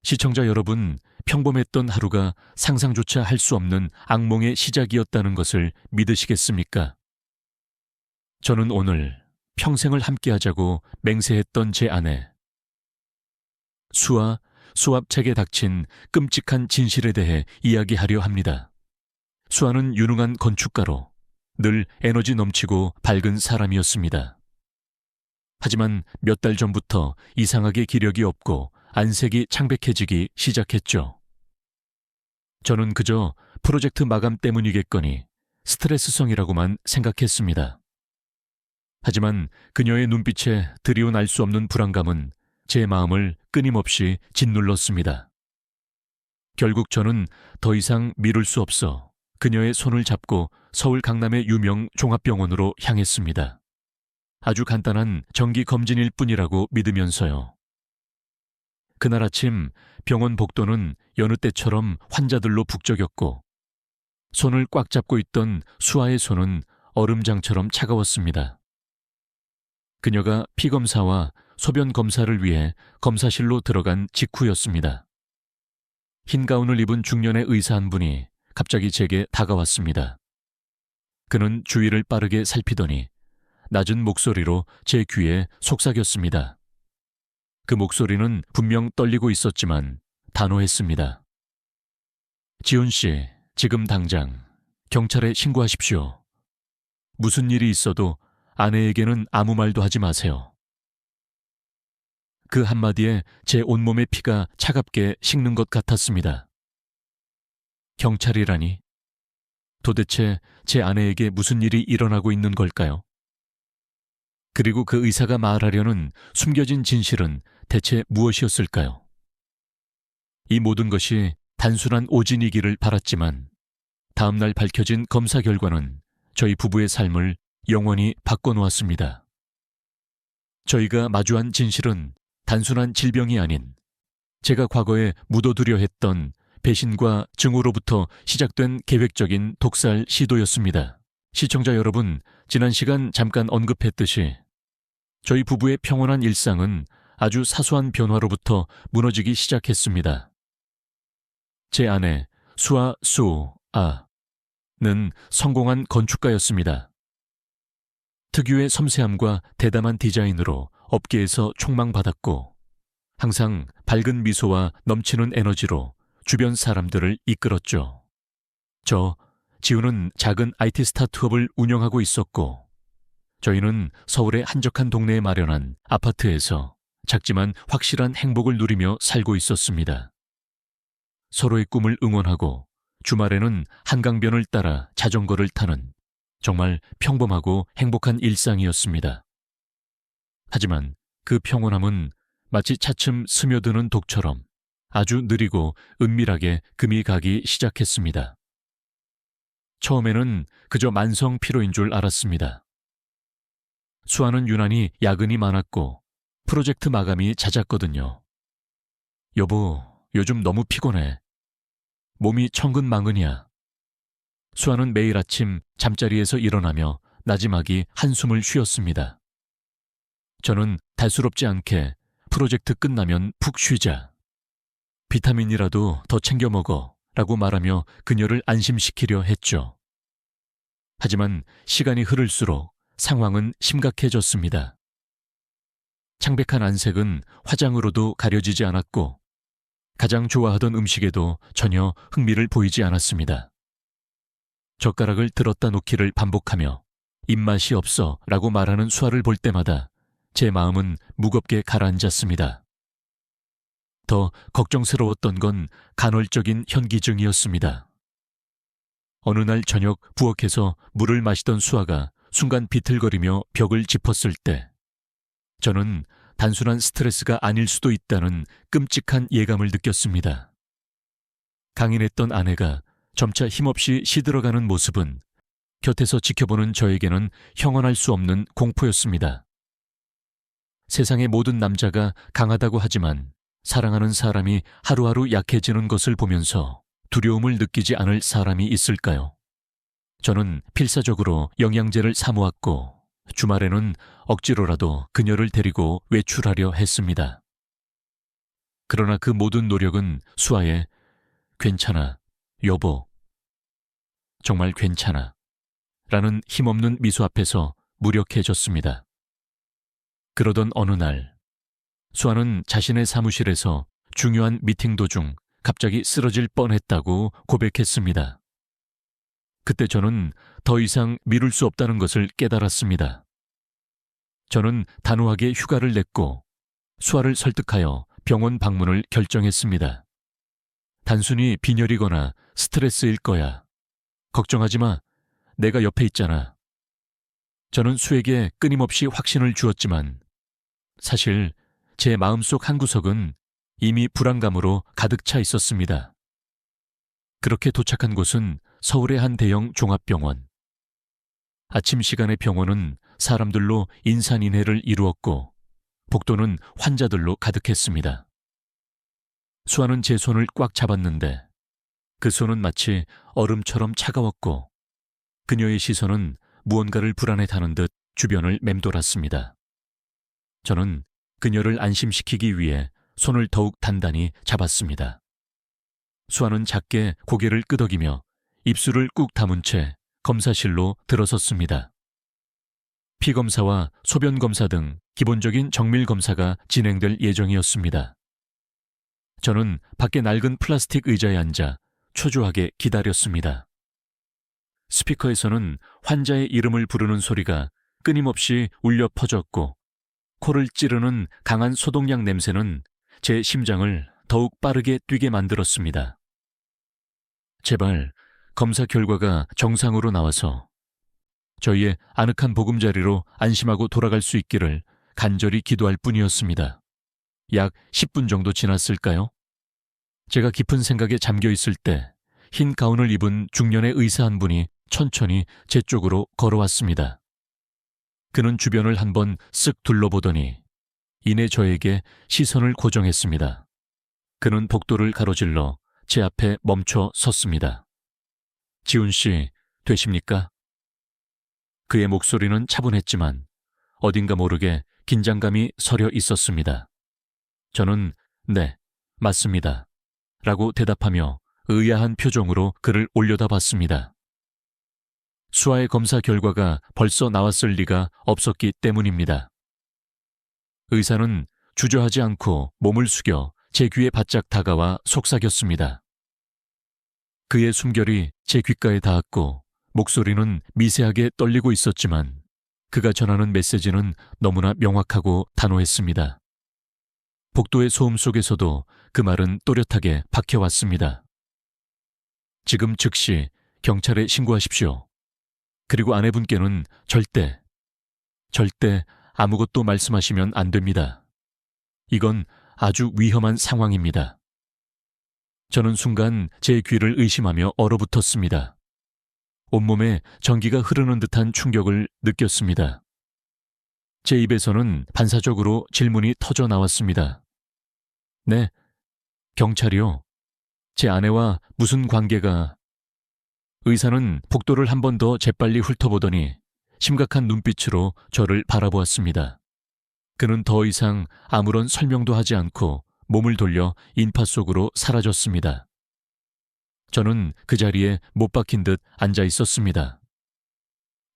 시청자 여러분, 평범했던 하루가 상상조차 할 수 없는 악몽의 시작이었다는 것을 믿으시겠습니까? 저는 오늘 평생을 함께하자고 맹세했던 제 아내, 수와 수압책에 닥친 끔찍한 진실에 대해 이야기하려 합니다. 수아는 유능한 건축가로 늘 에너지 넘치고 밝은 사람이었습니다. 하지만 몇 달 전부터 이상하게 기력이 없고 안색이 창백해지기 시작했죠. 저는 그저 프로젝트 마감 때문이겠거니 스트레스성이라고만 생각했습니다. 하지만 그녀의 눈빛에 드리운 알 수 없는 불안감은 제 마음을 끊임없이 짓눌렀습니다. 결국 저는 더 이상 미룰 수 없어 그녀의 손을 잡고 서울 강남의 유명 종합병원으로 향했습니다. 아주 간단한 정기 검진일 뿐이라고 믿으면서요. 그날 아침 병원 복도는 여느 때처럼 환자들로 북적였고 손을 꽉 잡고 있던 수아의 손은 얼음장처럼 차가웠습니다. 그녀가 피검사와 소변 검사를 위해 검사실로 들어간 직후였습니다. 흰 가운을 입은 중년의 의사 한 분이 갑자기 제게 다가왔습니다. 그는 주위를 빠르게 살피더니 낮은 목소리로 제 귀에 속삭였습니다. 그 목소리는 분명 떨리고 있었지만 단호했습니다. 지훈 씨, 지금 당장 경찰에 신고하십시오. 무슨 일이 있어도 아내에게는 아무 말도 하지 마세요. 그 한마디에 제 온몸의 피가 차갑게 식는 것 같았습니다. 경찰이라니? 도대체 제 아내에게 무슨 일이 일어나고 있는 걸까요? 그리고 그 의사가 말하려는 숨겨진 진실은 대체 무엇이었을까요? 이 모든 것이 단순한 오진이기를 바랐지만 다음날 밝혀진 검사 결과는 저희 부부의 삶을 영원히 바꿔놓았습니다. 저희가 마주한 진실은 단순한 질병이 아닌 제가 과거에 묻어두려 했던 배신과 증오로부터 시작된 계획적인 독살 시도였습니다. 시청자 여러분, 지난 시간 잠깐 언급했듯이 저희 부부의 평온한 일상은 아주 사소한 변화로부터 무너지기 시작했습니다. 제 아내 수아는 성공한 건축가였습니다. 특유의 섬세함과 대담한 디자인으로 업계에서 촉망받았고 항상 밝은 미소와 넘치는 에너지로 주변 사람들을 이끌었죠. 지훈은 작은 IT 스타트업을 운영하고 있었고 저희는 서울의 한적한 동네에 마련한 아파트에서 작지만 확실한 행복을 누리며 살고 있었습니다. 서로의 꿈을 응원하고 주말에는 한강변을 따라 자전거를 타는 정말 평범하고 행복한 일상이었습니다. 하지만 그 평온함은 마치 차츰 스며드는 독처럼 아주 느리고 은밀하게 금이 가기 시작했습니다. 처음에는 그저 만성 피로인 줄 알았습니다. 수아는 유난히 야근이 많았고 프로젝트 마감이 잦았거든요. 여보, 요즘 너무 피곤해. 몸이 천근만근이야. 수아는 매일 아침 잠자리에서 일어나며 나지막이 한숨을 쉬었습니다. 저는 달스럽지 않게 프로젝트 끝나면 푹 쉬자. 비타민이라도 더 챙겨 먹어 라고 말하며 그녀를 안심시키려 했죠. 하지만 시간이 흐를수록 상황은 심각해졌습니다. 창백한 안색은 화장으로도 가려지지 않았고 가장 좋아하던 음식에도 전혀 흥미를 보이지 않았습니다. 젓가락을 들었다 놓기를 반복하며 입맛이 없어 라고 말하는 수아를 볼 때마다 제 마음은 무겁게 가라앉았습니다. 더 걱정스러웠던 건 간헐적인 현기증이었습니다. 어느 날 저녁 부엌에서 물을 마시던 수아가 순간 비틀거리며 벽을 짚었을 때 저는 단순한 스트레스가 아닐 수도 있다는 끔찍한 예감을 느꼈습니다. 강인했던 아내가 점차 힘없이 시들어가는 모습은 곁에서 지켜보는 저에게는 형언할 수 없는 공포였습니다. 세상의 모든 남자가 강하다고 하지만 사랑하는 사람이 하루하루 약해지는 것을 보면서 두려움을 느끼지 않을 사람이 있을까요? 저는 필사적으로 영양제를 사 모았고 주말에는 억지로라도 그녀를 데리고 외출하려 했습니다. 그러나 그 모든 노력은 수아의 괜찮아, 여보, 정말 괜찮아 라는 힘없는 미소 앞에서 무력해졌습니다. 그러던 어느 날 수아는 자신의 사무실에서 중요한 미팅 도중 갑자기 쓰러질 뻔했다고 고백했습니다. 그때 저는 더 이상 미룰 수 없다는 것을 깨달았습니다. 저는 단호하게 휴가를 냈고 수아를 설득하여 병원 방문을 결정했습니다. 단순히 빈혈이거나 스트레스일 거야. 걱정하지 마. 내가 옆에 있잖아. 저는 수에게 끊임없이 확신을 주었지만 사실 제 마음속 한구석은 이미 불안감으로 가득 차 있었습니다. 그렇게 도착한 곳은 서울의 한 대형 종합병원. 아침 시간의 병원은 사람들로 인산인해를 이루었고 복도는 환자들로 가득했습니다. 수아는 제 손을 꽉 잡았는데 그 손은 마치 얼음처럼 차가웠고 그녀의 시선은 무언가를 불안해 타는 듯 주변을 맴돌았습니다. 저는 그녀를 안심시키기 위해 손을 더욱 단단히 잡았습니다. 수아는 작게 고개를 끄덕이며 입술을 꾹 다문 채 검사실로 들어섰습니다. 피검사와 소변검사 등 기본적인 정밀검사가 진행될 예정이었습니다. 저는 밖에 낡은 플라스틱 의자에 앉아 초조하게 기다렸습니다. 스피커에서는 환자의 이름을 부르는 소리가 끊임없이 울려 퍼졌고 코를 찌르는 강한 소독약 냄새는 제 심장을 더욱 빠르게 뛰게 만들었습니다. 제발 검사 결과가 정상으로 나와서 저희의 아늑한 보금자리로 안심하고 돌아갈 수 있기를 간절히 기도할 뿐이었습니다. 약 10분 정도 지났을까요? 제가 깊은 생각에 잠겨 있을 때 흰 가운을 입은 중년의 의사 한 분이 천천히 제 쪽으로 걸어왔습니다. 그는 주변을 한번 쓱 둘러보더니 이내 저에게 시선을 고정했습니다. 그는 복도를 가로질러 제 앞에 멈춰 섰습니다. 지훈 씨, 되십니까? 그의 목소리는 차분했지만 어딘가 모르게 긴장감이 서려 있었습니다. 저는 네, 맞습니다. 라고 대답하며 의아한 표정으로 그를 올려다봤습니다. 수아의 검사 결과가 벌써 나왔을 리가 없었기 때문입니다. 의사는 주저하지 않고 몸을 숙여 제 귀에 바짝 다가와 속삭였습니다. 그의 숨결이 제 귓가에 닿았고 목소리는 미세하게 떨리고 있었지만 그가 전하는 메시지는 너무나 명확하고 단호했습니다. 복도의 소음 속에서도 그 말은 또렷하게 박혀왔습니다. 지금 즉시 경찰에 신고하십시오. 그리고 아내분께는 절대 아무것도 말씀하시면 안 됩니다. 이건 아주 위험한 상황입니다. 저는 순간 제 귀를 의심하며 얼어붙었습니다. 온몸에 전기가 흐르는 듯한 충격을 느꼈습니다. 제 입에서는 반사적으로 질문이 터져 나왔습니다. 네, 경찰이요. 제 아내와 무슨 관계가... 의사는 복도를 한 번 더 재빨리 훑어보더니 심각한 눈빛으로 저를 바라보았습니다. 그는 더 이상 아무런 설명도 하지 않고 몸을 돌려 인파 속으로 사라졌습니다. 저는 그 자리에 못 박힌 듯 앉아 있었습니다.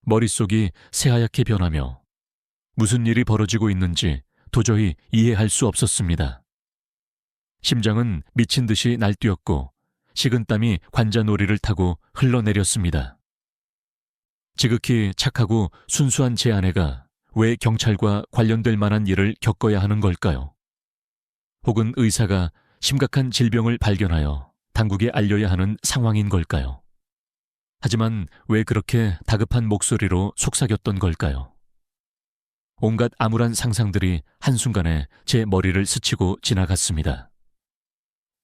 머릿속이 새하얗게 변하며 무슨 일이 벌어지고 있는지 도저히 이해할 수 없었습니다. 심장은 미친 듯이 날뛰었고 식은땀이 관자놀이를 타고 흘러내렸습니다. 지극히 착하고 순수한 제 아내가 왜 경찰과 관련될 만한 일을 겪어야 하는 걸까요? 혹은 의사가 심각한 질병을 발견하여 당국에 알려야 하는 상황인 걸까요? 하지만 왜 그렇게 다급한 목소리로 속삭였던 걸까요? 온갖 암울한 상상들이 한순간에 제 머리를 스치고 지나갔습니다.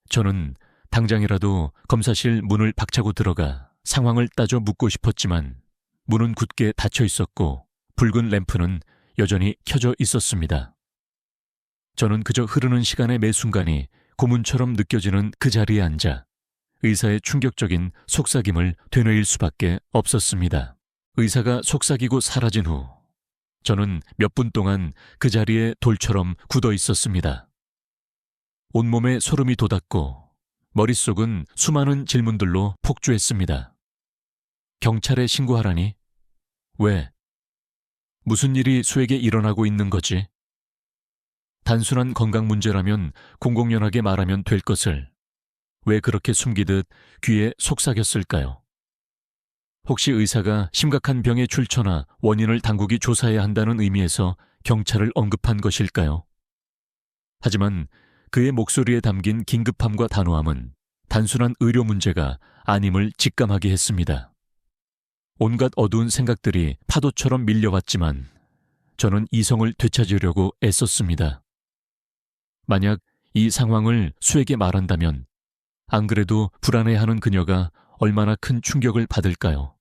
저는 당장이라도 검사실 문을 박차고 들어가 상황을 따져 묻고 싶었지만 문은 굳게 닫혀 있었고 붉은 램프는 여전히 켜져 있었습니다. 저는 그저 흐르는 시간의 매 순간이 고문처럼 느껴지는 그 자리에 앉아 의사의 충격적인 속삭임을 되뇌일 수밖에 없었습니다. 의사가 속삭이고 사라진 후 저는 몇 분 동안 그 자리에 돌처럼 굳어 있었습니다. 온몸에 소름이 돋았고 머릿속은 수많은 질문들로 폭주했습니다. 경찰에 신고하라니? 왜? 무슨 일이 수에게 일어나고 있는 거지? 단순한 건강 문제라면 공공연하게 말하면 될 것을 왜 그렇게 숨기듯 귀에 속삭였을까요? 혹시 의사가 심각한 병의 출처나 원인을 당국이 조사해야 한다는 의미에서 경찰을 언급한 것일까요? 하지만 그의 목소리에 담긴 긴급함과 단호함은 단순한 의료 문제가 아님을 직감하게 했습니다. 온갖 어두운 생각들이 파도처럼 밀려왔지만 저는 이성을 되찾으려고 애썼습니다. 만약 이 상황을 수에게 말한다면 안 그래도 불안해하는 그녀가 얼마나 큰 충격을 받을까요?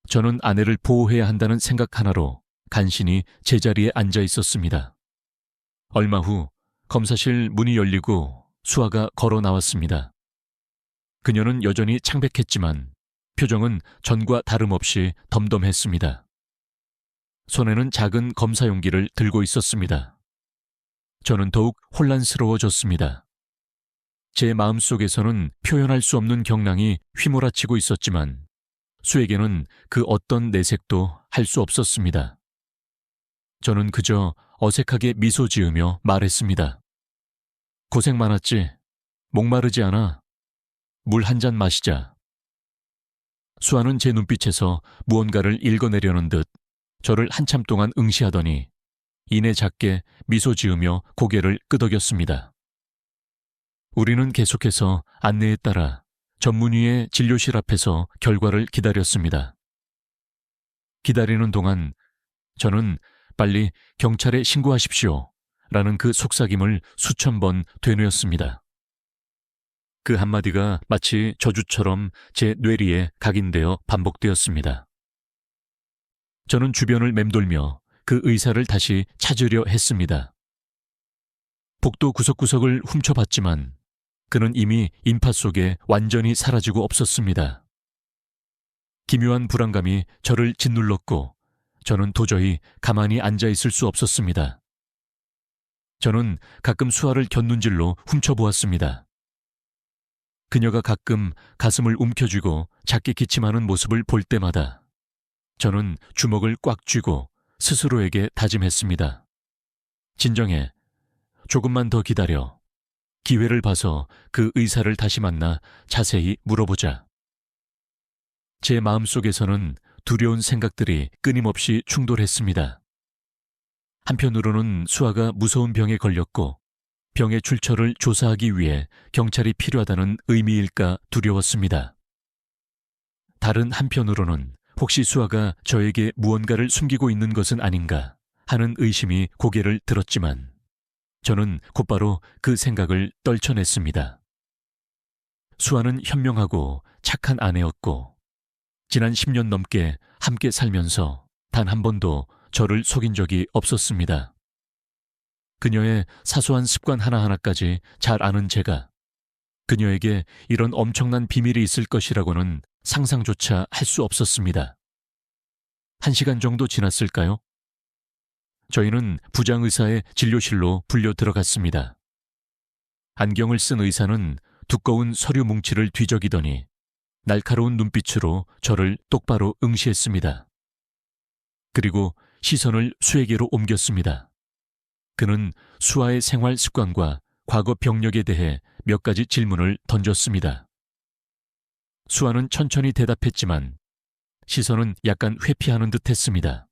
저는 아내를 보호해야 한다는 생각 하나로 간신히 제자리에 앉아 있었습니다. 얼마 후 검사실 문이 열리고 수아가 걸어 나왔습니다. 그녀는 여전히 창백했지만 표정은 전과 다름없이 덤덤했습니다. 손에는 작은 검사 용기를 들고 있었습니다. 저는 더욱 혼란스러워졌습니다. 제 마음속에서는 표현할 수 없는 경랑이 휘몰아치고 있었지만 수에게는 그 어떤 내색도 할 수 없었습니다. 저는 그저 어색하게 미소 지으며 말했습니다. 고생 많았지? 목마르지 않아? 물 한 잔 마시자. 수아는 제 눈빛에서 무언가를 읽어내려는 듯 저를 한참 동안 응시하더니 이내 작게 미소 지으며 고개를 끄덕였습니다. 우리는 계속해서 안내에 따라 전문의의 진료실 앞에서 결과를 기다렸습니다. 기다리는 동안 저는 빨리 경찰에 신고하십시오 라는 그 속삭임을 수천 번 되뇌었습니다. 그 한마디가 마치 저주처럼 제 뇌리에 각인되어 반복되었습니다. 저는 주변을 맴돌며 그 의사를 다시 찾으려 했습니다. 복도 구석구석을 훔쳐봤지만 그는 이미 인파 속에 완전히 사라지고 없었습니다. 기묘한 불안감이 저를 짓눌렀고 저는 도저히 가만히 앉아 있을 수 없었습니다. 저는 가끔 수아를 곁눈질로 훔쳐보았습니다. 그녀가 가끔 가슴을 움켜쥐고 작게 기침하는 모습을 볼 때마다 저는 주먹을 꽉 쥐고 스스로에게 다짐했습니다. 진정해. 조금만 더 기다려. 기회를 봐서 그 의사를 다시 만나 자세히 물어보자. 제 마음속에서는 두려운 생각들이 끊임없이 충돌했습니다. 한편으로는 수아가 무서운 병에 걸렸고 병의 출처를 조사하기 위해 경찰이 필요하다는 의미일까 두려웠습니다. 다른 한편으로는 혹시 수아가 저에게 무언가를 숨기고 있는 것은 아닌가 하는 의심이 고개를 들었지만 저는 곧바로 그 생각을 떨쳐냈습니다. 수아는 현명하고 착한 아내였고 지난 10년 넘게 함께 살면서 단 한 번도 저를 속인 적이 없었습니다. 그녀의 사소한 습관 하나하나까지 잘 아는 제가 그녀에게 이런 엄청난 비밀이 있을 것이라고는 상상조차 할 수 없었습니다. 1시간 정도 지났을까요? 저희는 부장의사의 진료실로 불려 들어갔습니다. 안경을 쓴 의사는 두꺼운 서류 뭉치를 뒤적이더니 날카로운 눈빛으로 저를 똑바로 응시했습니다. 그리고 시선을 수에게로 옮겼습니다. 그는 수아의 생활 습관과 과거 병력에 대해 몇 가지 질문을 던졌습니다. 수아는 천천히 대답했지만 시선은 약간 회피하는 듯 했습니다.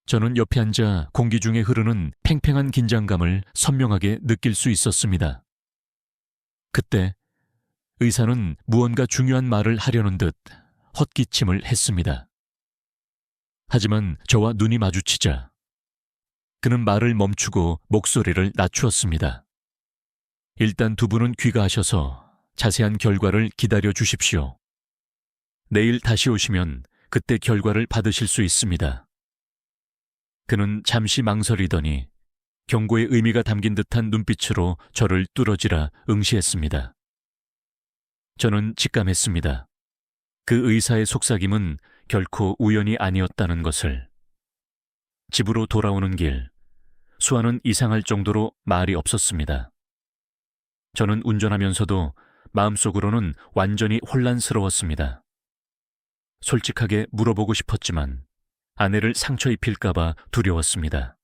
저는 옆에 앉아 공기 중에 흐르는 팽팽한 긴장감을 선명하게 느낄 수 있었습니다. 그때 의사는 무언가 중요한 말을 하려는 듯 헛기침을 했습니다. 하지만 저와 눈이 마주치자 그는 말을 멈추고 목소리를 낮추었습니다. 일단 두 분은 귀가하셔서 자세한 결과를 기다려 주십시오. 내일 다시 오시면 그때 결과를 받으실 수 있습니다. 그는 잠시 망설이더니 경고의 의미가 담긴 듯한 눈빛으로 저를 뚫어지라 응시했습니다. 저는 직감했습니다. 그 의사의 속삭임은 결코 우연이 아니었다는 것을. 집으로 돌아오는 길, 수아는 이상할 정도로 말이 없었습니다. 저는 운전하면서도 마음속으로는 완전히 혼란스러웠습니다. 솔직하게 물어보고 싶었지만 아내를 상처 입힐까봐 두려웠습니다.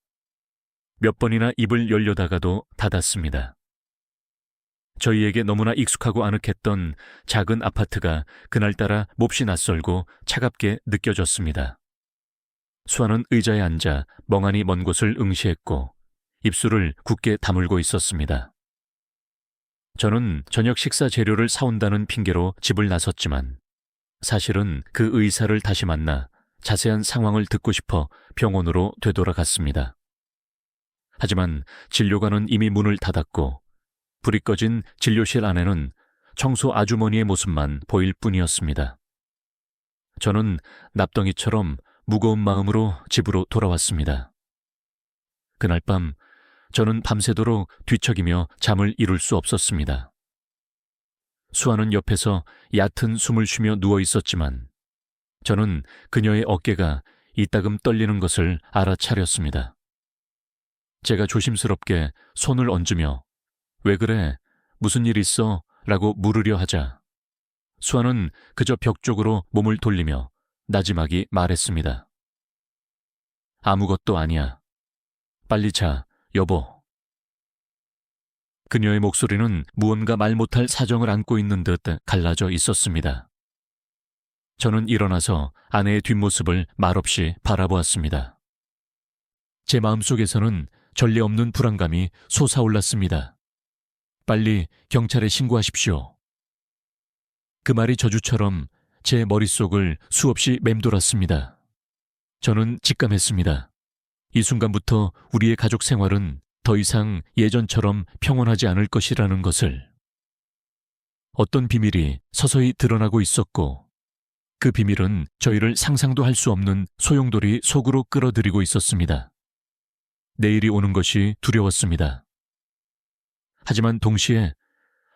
몇 번이나 입을 열려다가도 닫았습니다. 저희에게 너무나 익숙하고 아늑했던 작은 아파트가 그날따라 몹시 낯설고 차갑게 느껴졌습니다. 수아는 의자에 앉아 멍하니 먼 곳을 응시했고 입술을 굳게 다물고 있었습니다. 저는 저녁 식사 재료를 사온다는 핑계로 집을 나섰지만 사실은 그 의사를 다시 만나 자세한 상황을 듣고 싶어 병원으로 되돌아갔습니다. 하지만 진료관은 이미 문을 닫았고 불이 꺼진 진료실 안에는 청소 아주머니의 모습만 보일 뿐이었습니다. 저는 납덩이처럼 무거운 마음으로 집으로 돌아왔습니다. 그날 밤 저는 밤새도록 뒤척이며 잠을 이룰 수 없었습니다. 수아는 옆에서 얕은 숨을 쉬며 누워 있었지만 저는 그녀의 어깨가 이따금 떨리는 것을 알아차렸습니다. 제가 조심스럽게 손을 얹으며 "왜 그래? 무슨 일 있어?" 라고 물으려 하자 수아는 그저 벽 쪽으로 몸을 돌리며 나지막이 말했습니다. "아무것도 아니야. 빨리 자, 여보." 그녀의 목소리는 무언가 말 못할 사정을 안고 있는 듯 갈라져 있었습니다. 저는 일어나서 아내의 뒷모습을 말없이 바라보았습니다. 제 마음속에서는 전례 없는 불안감이 솟아올랐습니다. "빨리 경찰에 신고하십시오." 그 말이 저주처럼 제 머릿속을 수없이 맴돌았습니다. 저는 직감했습니다. 이 순간부터 우리의 가족 생활은 더 이상 예전처럼 평온하지 않을 것이라는 것을. 어떤 비밀이 서서히 드러나고 있었고 그 비밀은 저희를 상상도 할 수 없는 소용돌이 속으로 끌어들이고 있었습니다. 내일이 오는 것이 두려웠습니다. 하지만 동시에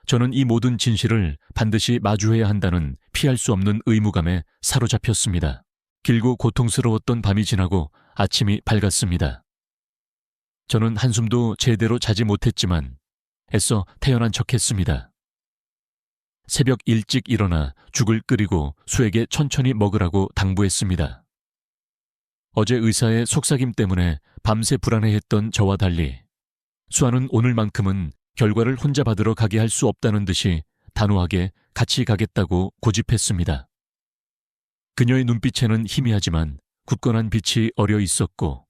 저는 이 모든 진실을 반드시 마주해야 한다는 피할 수 없는 의무감에 사로잡혔습니다. 길고 고통스러웠던 밤이 지나고 아침이 밝았습니다. 저는 한숨도 제대로 자지 못했지만 애써 태어난 척했습니다. 새벽 일찍 일어나 죽을 끓이고 수에게 천천히 먹으라고 당부했습니다. 어제 의사의 속삭임 때문에 밤새 불안해했던 저와 달리 수아는 오늘만큼은 결과를 혼자 받으러 가게 할 수 없다는 듯이 단호하게 같이 가겠다고 고집했습니다. 그녀의 눈빛에는 희미하지만 굳건한 빛이 어려 있었고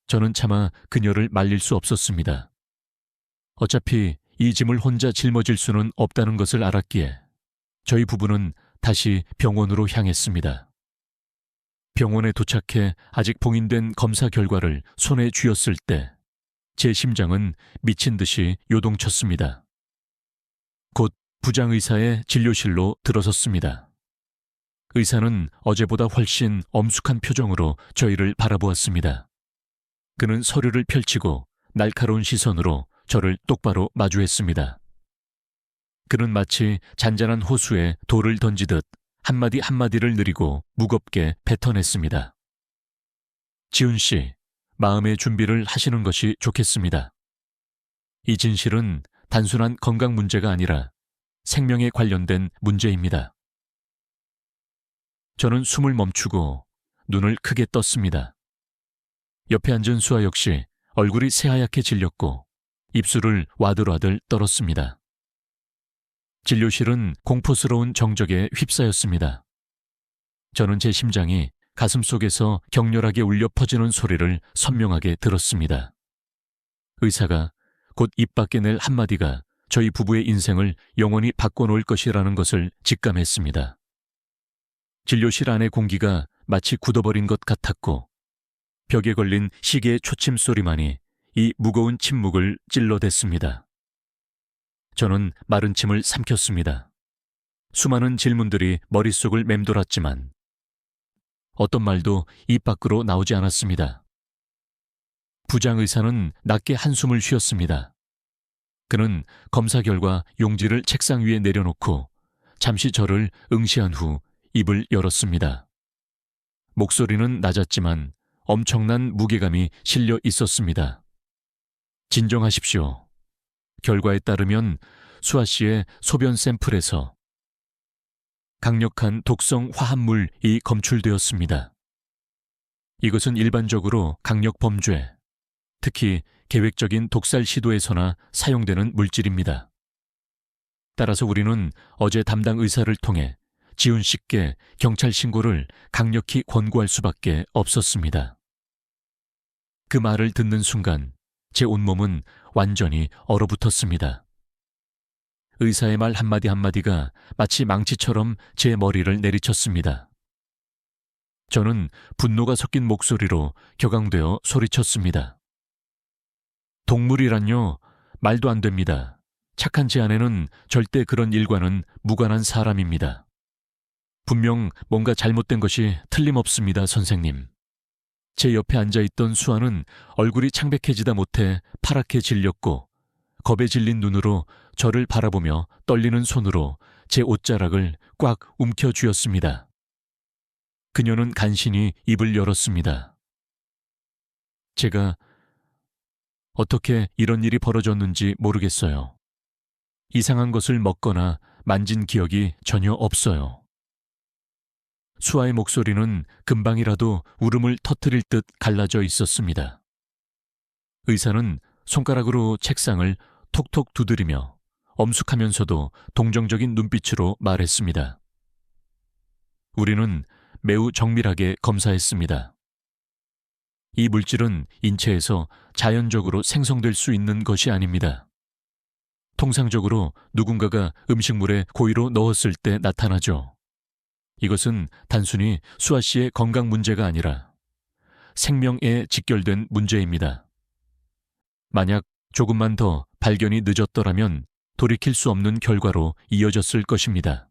저는 차마 그녀를 말릴 수 없었습니다. 어차피 이 짐을 혼자 짊어질 수는 없다는 것을 알았기에 저희 부부는 다시 병원으로 향했습니다. 병원에 도착해 아직 봉인된 검사 결과를 손에 쥐었을 때 제 심장은 미친 듯이 요동쳤습니다. 곧 부장의사의 진료실로 들어섰습니다. 의사는 어제보다 훨씬 엄숙한 표정으로 저희를 바라보았습니다. 그는 서류를 펼치고 날카로운 시선으로 저를 똑바로 마주했습니다. 그는 마치 잔잔한 호수에 돌을 던지듯 한마디 한마디를 느리고 무겁게 뱉어냈습니다. "지훈 씨, 마음의 준비를 하시는 것이 좋겠습니다. 이 진실은 단순한 건강 문제가 아니라 생명에 관련된 문제입니다." 저는 숨을 멈추고 눈을 크게 떴습니다. 옆에 앉은 수아 역시 얼굴이 새하얗게 질렸고 입술을 와들와들 떨었습니다. 진료실은 공포스러운 정적에 휩싸였습니다. 저는 제 심장이 가슴속에서 격렬하게 울려 퍼지는 소리를 선명하게 들었습니다. 의사가 곧 입 밖에 낼 한마디가 저희 부부의 인생을 영원히 바꿔놓을 것이라는 것을 직감했습니다. 진료실 안의 공기가 마치 굳어버린 것 같았고 벽에 걸린 시계의 초침 소리만이 이 무거운 침묵을 찔러댔습니다. 저는 마른 침을 삼켰습니다. 수많은 질문들이 머릿속을 맴돌았지만 어떤 말도 입 밖으로 나오지 않았습니다. 부장의사는 낮게 한숨을 쉬었습니다. 그는 검사 결과 용지를 책상 위에 내려놓고 잠시 저를 응시한 후 입을 열었습니다. 목소리는 낮았지만 엄청난 무게감이 실려 있었습니다. 진정하십시오. 결과에 따르면 수아 씨의 소변 샘플에서 강력한 독성 화합물이 검출되었습니다. 이것은 일반적으로 강력 범죄, 특히 계획적인 독살 시도에서나 사용되는 물질입니다. 따라서 우리는 어제 담당 의사를 통해 지훈 씨께 경찰 신고를 강력히 권고할 수밖에 없었습니다. 그 말을 듣는 순간 제 온몸은 완전히 얼어붙었습니다. 의사의 말 한마디 한마디가 마치 망치처럼 제 머리를 내리쳤습니다. 저는 분노가 섞인 목소리로 격앙되어 소리쳤습니다. 동물이란요, 말도 안 됩니다. 착한 제 아내는 절대 그런 일과는 무관한 사람입니다. 분명 뭔가 잘못된 것이 틀림없습니다, 선생님. 제 옆에 앉아있던 수아는 얼굴이 창백해지다 못해 파랗게 질렸고 겁에 질린 눈으로 저를 바라보며 떨리는 손으로 제 옷자락을 꽉 움켜쥐었습니다. 그녀는 간신히 입을 열었습니다. 제가 어떻게 이런 일이 벌어졌는지 모르겠어요. 이상한 것을 먹거나 만진 기억이 전혀 없어요. 수아의 목소리는 금방이라도 울음을 터뜨릴 듯 갈라져 있었습니다. 의사는 손가락으로 책상을 톡톡 두드리며 엄숙하면서도 동정적인 눈빛으로 말했습니다. 우리는 매우 정밀하게 검사했습니다. 이 물질은 인체에서 자연적으로 생성될 수 있는 것이 아닙니다. 통상적으로 누군가가 음식물에 고의로 넣었을 때 나타나죠. 이것은 단순히 수아 씨의 건강 문제가 아니라 생명에 직결된 문제입니다. 만약 조금만 더 발견이 늦었더라면 돌이킬 수 없는 결과로 이어졌을 것입니다.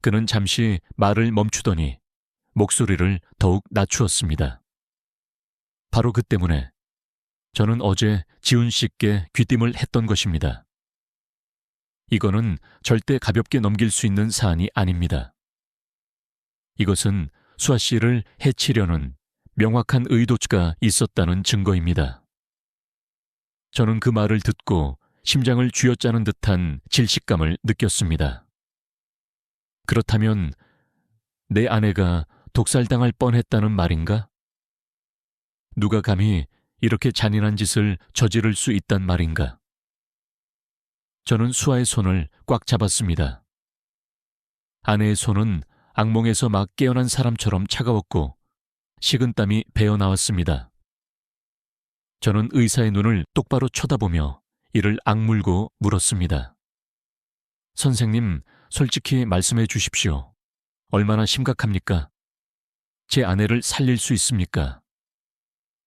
그는 잠시 말을 멈추더니 목소리를 더욱 낮추었습니다. 바로 그 때문에 저는 어제 지훈 씨께 귀띔을 했던 것입니다. 이거는 절대 가볍게 넘길 수 있는 사안이 아닙니다. 이것은 수아 씨를 해치려는 명확한 의도가 있었다는 증거입니다. 저는 그 말을 듣고 심장을 쥐어짜는 듯한 질식감을 느꼈습니다. 그렇다면 내 아내가 독살당할 뻔했다는 말인가? 누가 감히 이렇게 잔인한 짓을 저지를 수 있단 말인가? 저는 수아의 손을 꽉 잡았습니다. 아내의 손은 악몽에서 막 깨어난 사람처럼 차가웠고 식은땀이 배어나왔습니다. 저는 의사의 눈을 똑바로 쳐다보며 이를 악물고 물었습니다. 선생님, 솔직히 말씀해 주십시오. 얼마나 심각합니까? 제 아내를 살릴 수 있습니까?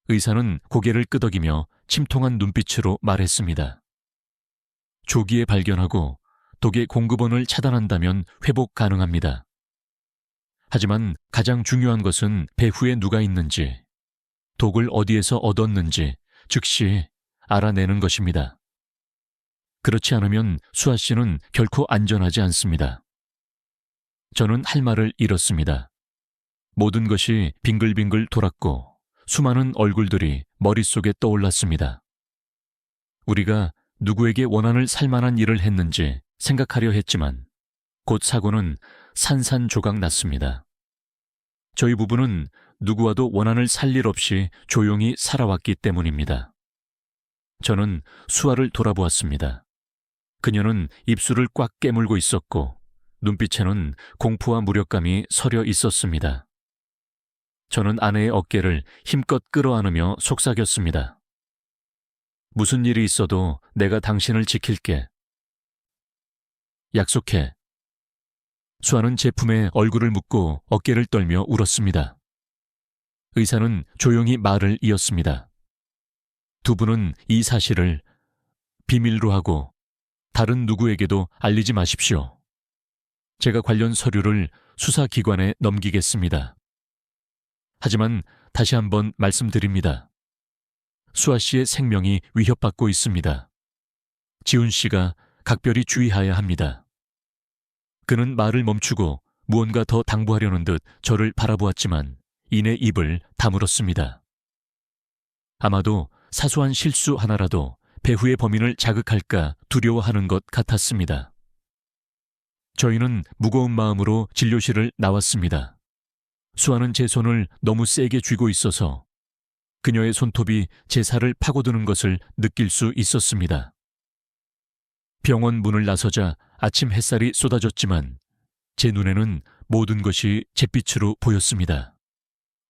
의사는 고개를 끄덕이며 침통한 눈빛으로 말했습니다. 조기에 발견하고 독의 공급원을 차단한다면 회복 가능합니다. 하지만 가장 중요한 것은 배후에 누가 있는지, 독을 어디에서 얻었는지 즉시 알아내는 것입니다. 그렇지 않으면 수아 씨는 결코 안전하지 않습니다. 저는 할 말을 잃었습니다. 모든 것이 빙글빙글 돌았고 수많은 얼굴들이 머릿속에 떠올랐습니다. 우리가 누구에게 원한을 살 만한 일을 했는지 생각하려 했지만 곧 사고는 산산조각 났습니다. 저희 부부는 누구와도 원한을 살 일 없이 조용히 살아왔기 때문입니다. 저는 수아를 돌아보았습니다. 그녀는 입술을 꽉 깨물고 있었고 눈빛에는 공포와 무력감이 서려 있었습니다. 저는 아내의 어깨를 힘껏 끌어안으며 속삭였습니다. 무슨 일이 있어도 내가 당신을 지킬게. 약속해. 수아는 제 품에 얼굴을 묻고 어깨를 떨며 울었습니다. 의사는 조용히 말을 이었습니다. 두 분은 이 사실을 비밀로 하고 다른 누구에게도 알리지 마십시오. 제가 관련 서류를 수사기관에 넘기겠습니다. 하지만 다시 한번 말씀드립니다. 수아 씨의 생명이 위협받고 있습니다. 지훈 씨가 각별히 주의해야 합니다. 그는 말을 멈추고 무언가 더 당부하려는 듯 저를 바라보았지만 이내 입을 다물었습니다. 아마도 사소한 실수 하나라도 배후의 범인을 자극할까 두려워하는 것 같았습니다. 저희는 무거운 마음으로 진료실을 나왔습니다. 수아는 제 손을 너무 세게 쥐고 있어서 그녀의 손톱이 제 살을 파고드는 것을 느낄 수 있었습니다. 병원 문을 나서자 아침 햇살이 쏟아졌지만 제 눈에는 모든 것이 잿빛으로 보였습니다.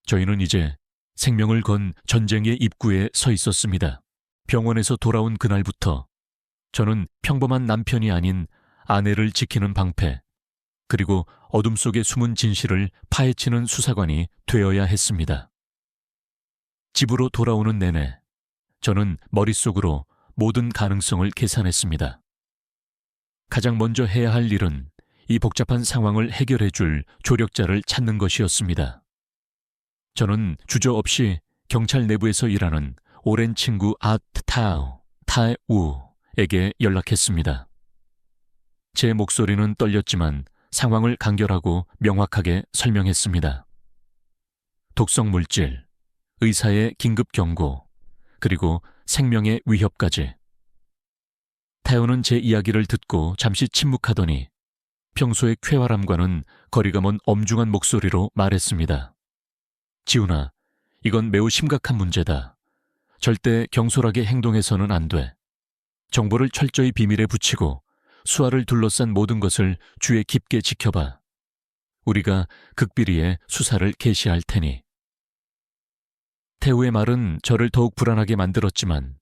저희는 이제 생명을 건 전쟁의 입구에 서 있었습니다. 병원에서 돌아온 그날부터 저는 평범한 남편이 아닌 아내를 지키는 방패, 그리고 어둠 속에 숨은 진실을 파헤치는 수사관이 되어야 했습니다. 집으로 돌아오는 내내 저는 머릿속으로 모든 가능성을 계산했습니다. 가장 먼저 해야 할 일은 이 복잡한 상황을 해결해 줄 조력자를 찾는 것이었습니다. 저는 주저없이 경찰 내부에서 일하는 오랜 친구 타우에게 연락했습니다. 제 목소리는 떨렸지만 상황을 간결하고 명확하게 설명했습니다. 독성 물질, 의사의 긴급 경고, 그리고 생명의 위협까지. 타요는 제 이야기를 듣고 잠시 침묵하더니 평소의 쾌활함과는 거리가 먼 엄중한 목소리로 말했습니다. 지훈아, 이건 매우 심각한 문제다. 절대 경솔하게 행동해서는 안 돼. 정보를 철저히 비밀에 붙이고 수아를 둘러싼 모든 것을 주의 깊게 지켜봐. 우리가 극비리에 수사를 개시할 테니. 태우의 말은 저를 더욱 불안하게 만들었지만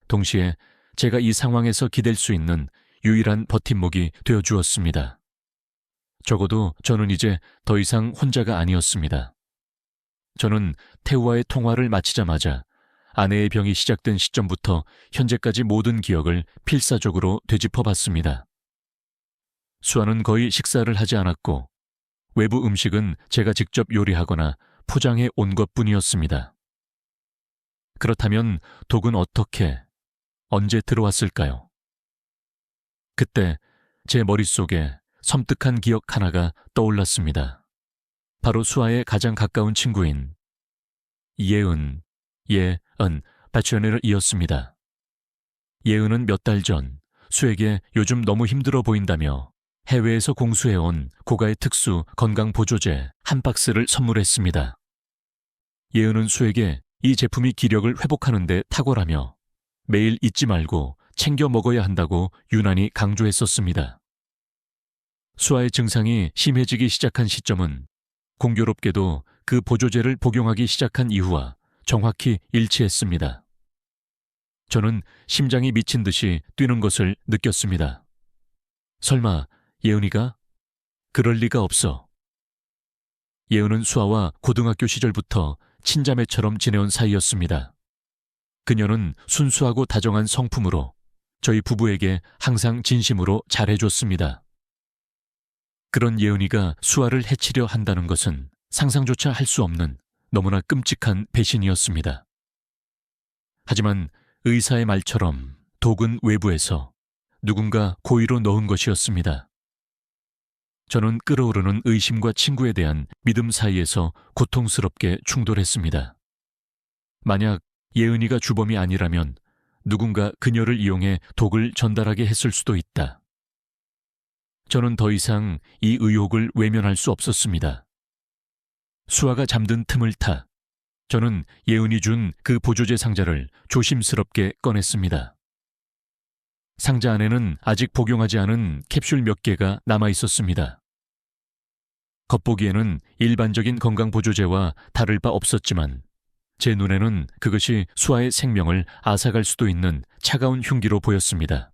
동시에 제가 이 상황에서 기댈 수 있는 유일한 버팀목이 되어주었습니다. 적어도 저는 이제 더 이상 혼자가 아니었습니다. 저는 태우와의 통화를 마치자마자 아내의 병이 시작된 시점부터 현재까지 모든 기억을 필사적으로 되짚어봤습니다. 수아는 거의 식사를 하지 않았고 외부 음식은 제가 직접 요리하거나 포장해 온 것뿐이었습니다. 그렇다면 독은 어떻게, 언제 들어왔을까요? 그때 제 머릿속에 섬뜩한 기억 하나가 떠올랐습니다. 바로 수아의 가장 가까운 친구인 예은 바치오네르이었습니다. 예은은 몇 달 전 수에게 요즘 너무 힘들어 보인다며 해외에서 공수해온 고가의 특수 건강보조제 한 박스를 선물했습니다. 예은은 수에게 이 제품이 기력을 회복하는 데 탁월하며 매일 잊지 말고 챙겨 먹어야 한다고 유난히 강조했었습니다. 수아의 증상이 심해지기 시작한 시점은 공교롭게도 그 보조제를 복용하기 시작한 이후와 정확히 일치했습니다. 저는 심장이 미친 듯이 뛰는 것을 느꼈습니다. 설마 예은이가? 그럴 리가 없어. 예은은 수아와 고등학교 시절부터 친자매처럼 지내온 사이였습니다. 그녀는 순수하고 다정한 성품으로 저희 부부에게 항상 진심으로 잘해줬습니다. 그런 예은이가 수아를 해치려 한다는 것은 상상조차 할 수 없는 너무나 끔찍한 배신이었습니다. 하지만 의사의 말처럼 독은 외부에서 누군가 고의로 넣은 것이었습니다. 저는 끓어오르는 의심과 친구에 대한 믿음 사이에서 고통스럽게 충돌했습니다. 만약 예은이가 주범이 아니라면 누군가 그녀를 이용해 독을 전달하게 했을 수도 있다. 저는 더 이상 이 의혹을 외면할 수 없었습니다. 수아가 잠든 틈을 타 저는 예은이 준 그 보조제 상자를 조심스럽게 꺼냈습니다. 상자 안에는 아직 복용하지 않은 캡슐 몇 개가 남아 있었습니다. 겉보기에는 일반적인 건강보조제와 다를 바 없었지만 제 눈에는 그것이 수아의 생명을 앗아갈 수도 있는 차가운 흉기로 보였습니다.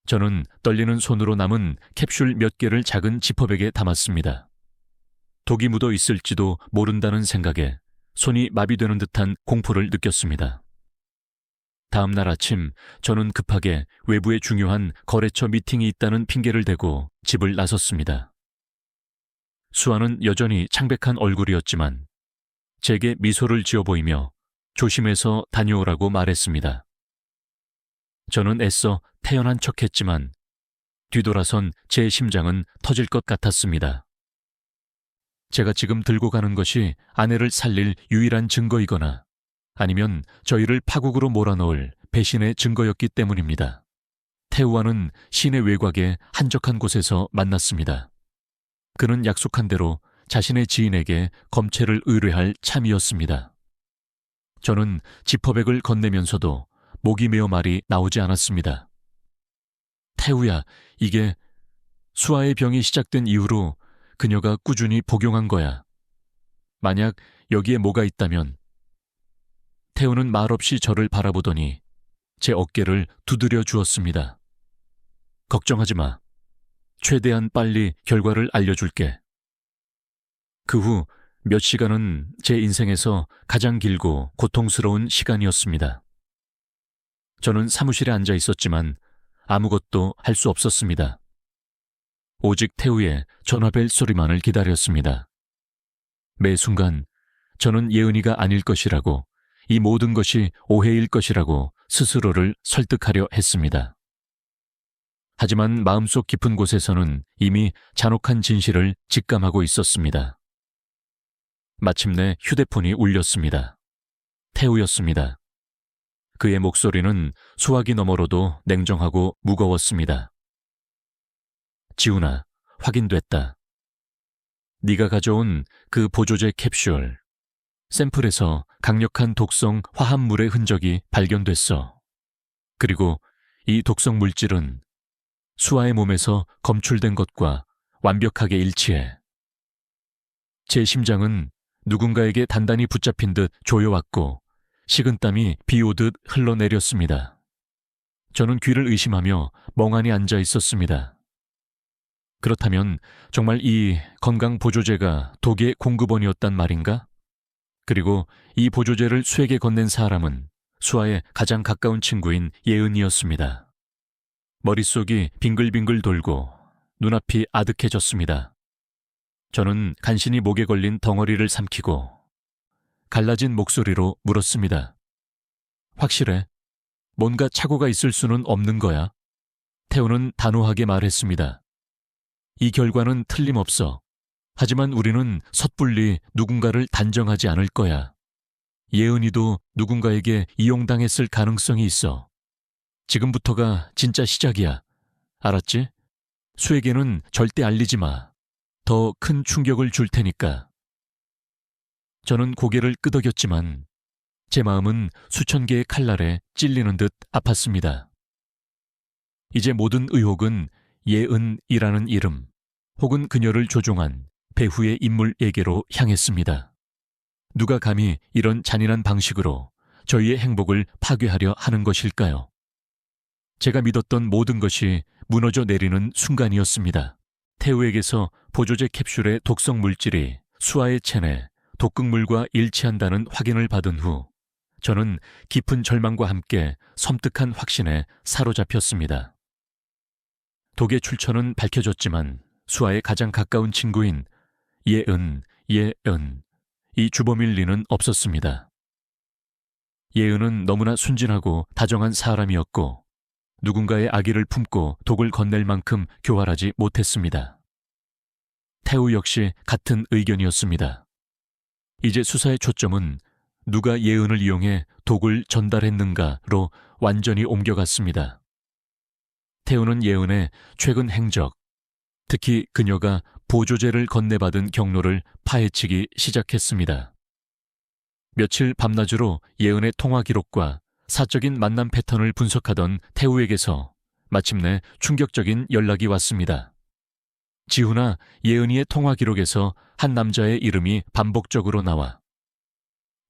저는 떨리는 손으로 남은 캡슐 몇 개를 작은 지퍼백에 담았습니다. 독이 묻어 있을지도 모른다는 생각에 손이 마비되는 듯한 공포를 느꼈습니다. 다음 날 아침 저는 급하게 외부에 중요한 거래처 미팅이 있다는 핑계를 대고 집을 나섰습니다. 수아는 여전히 창백한 얼굴이었지만 제게 미소를 지어 보이며 조심해서 다녀오라고 말했습니다. 저는 애써 태연한 척했지만 뒤돌아선 제 심장은 터질 것 같았습니다. 제가 지금 들고 가는 것이 아내를 살릴 유일한 증거이거나 아니면 저희를 파국으로 몰아넣을 배신의 증거였기 때문입니다. 태우와는 시내 외곽의 한적한 곳에서 만났습니다. 그는 약속한 대로 자신의 지인에게 검체를 의뢰할 참이었습니다. 저는 지퍼백을 건네면서도 목이 메어 말이 나오지 않았습니다. 태우야, 이게 수아의 병이 시작된 이후로 그녀가 꾸준히 복용한 거야. 만약 여기에 뭐가 있다면. 태우는 말없이 저를 바라보더니 제 어깨를 두드려 주었습니다. 걱정하지 마. 최대한 빨리 결과를 알려줄게. 그 후 몇 시간은 제 인생에서 가장 길고 고통스러운 시간이었습니다. 저는 사무실에 앉아 있었지만 아무것도 할 수 없었습니다. 오직 태우의 전화벨 소리만을 기다렸습니다. 매 순간 저는 예은이가 아닐 것이라고, 이 모든 것이 오해일 것이라고 스스로를 설득하려 했습니다. 하지만 마음속 깊은 곳에서는 이미 잔혹한 진실을 직감하고 있었습니다. 마침내 휴대폰이 울렸습니다. 태우였습니다. 그의 목소리는 수화기 너머로도 냉정하고 무거웠습니다. 지훈아, 확인됐다. 네가 가져온 그 보조제 캡슐. 샘플에서 강력한 독성 화합물의 흔적이 발견됐어. 그리고 이 독성 물질은 수아의 몸에서 검출된 것과 완벽하게 일치해. 제 심장은 누군가에게 단단히 붙잡힌 듯 조여왔고 식은땀이 비 오듯 흘러내렸습니다. 저는 귀를 의심하며 멍하니 앉아 있었습니다. 그렇다면 정말 이 건강보조제가 독의 공급원이었단 말인가? 그리고 이 보조제를 수에게 건넨 사람은 수아의 가장 가까운 친구인 예은이었습니다. 머릿속이 빙글빙글 돌고 눈앞이 아득해졌습니다. 저는 간신히 목에 걸린 덩어리를 삼키고 갈라진 목소리로 물었습니다. 확실해? 뭔가 착오가 있을 수는 없는 거야? 태우는 단호하게 말했습니다. 이 결과는 틀림없어. 하지만 우리는 섣불리 누군가를 단정하지 않을 거야. 예은이도 누군가에게 이용당했을 가능성이 있어. 지금부터가 진짜 시작이야. 알았지? 수에게는 절대 알리지 마. 더 큰 충격을 줄 테니까. 저는 고개를 끄덕였지만 제 마음은 수천 개의 칼날에 찔리는 듯 아팠습니다. 이제 모든 의혹은 예은이라는 이름 혹은 그녀를 조종한 배후의 인물에게로 향했습니다. 누가 감히 이런 잔인한 방식으로 저희의 행복을 파괴하려 하는 것일까요? 제가 믿었던 모든 것이 무너져 내리는 순간이었습니다. 태우에게서 보조제 캡슐의 독성 물질이 수아의 체내 독극물과 일치한다는 확인을 받은 후 저는 깊은 절망과 함께 섬뜩한 확신에 사로잡혔습니다. 독의 출처는 밝혀졌지만 수아의 가장 가까운 친구인 예은, 이 주범일 리는 없었습니다. 예은은 너무나 순진하고 다정한 사람이었고 누군가의 아기를 품고 독을 건넬 만큼 교활하지 못했습니다. 태우 역시 같은 의견이었습니다. 이제 수사의 초점은 누가 예은을 이용해 독을 전달했는가로 완전히 옮겨갔습니다. 태우는 예은의 최근 행적, 특히 그녀가 보조제를 건네받은 경로를 파헤치기 시작했습니다. 며칠 밤낮으로 예은의 통화 기록과 사적인 만남 패턴을 분석하던 태우에게서 마침내 충격적인 연락이 왔습니다. 지훈아, 예은이의 통화 기록에서 한 남자의 이름이 반복적으로 나와.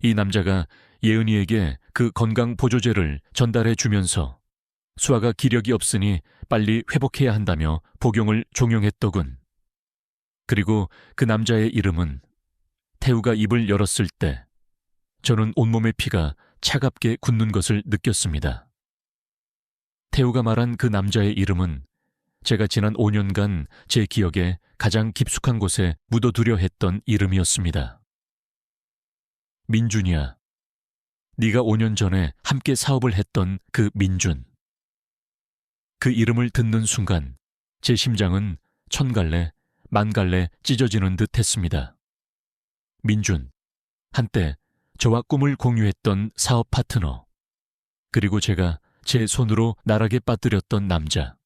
이 남자가 예은이에게 그 건강 보조제를 전달해 주면서 수아가 기력이 없으니 빨리 회복해야 한다며 복용을 종용했더군. 그리고 그 남자의 이름은 태우가 입을 열었을 때 저는 온몸의 피가 차갑게 굳는 것을 느꼈습니다. 태우가 말한 그 남자의 이름은 제가 지난 5년간 제 기억에 가장 깊숙한 곳에 묻어두려 했던 이름이었습니다. 민준이야. 네가 5년 전에 함께 사업을 했던 그 민준. 그 이름을 듣는 순간 제 심장은 천갈래, 만갈래 찢어지는 듯 했습니다. 민준, 한때 저와 꿈을 공유했던 사업 파트너, 그리고 제가 제 손으로 나락에 빠뜨렸던 남자.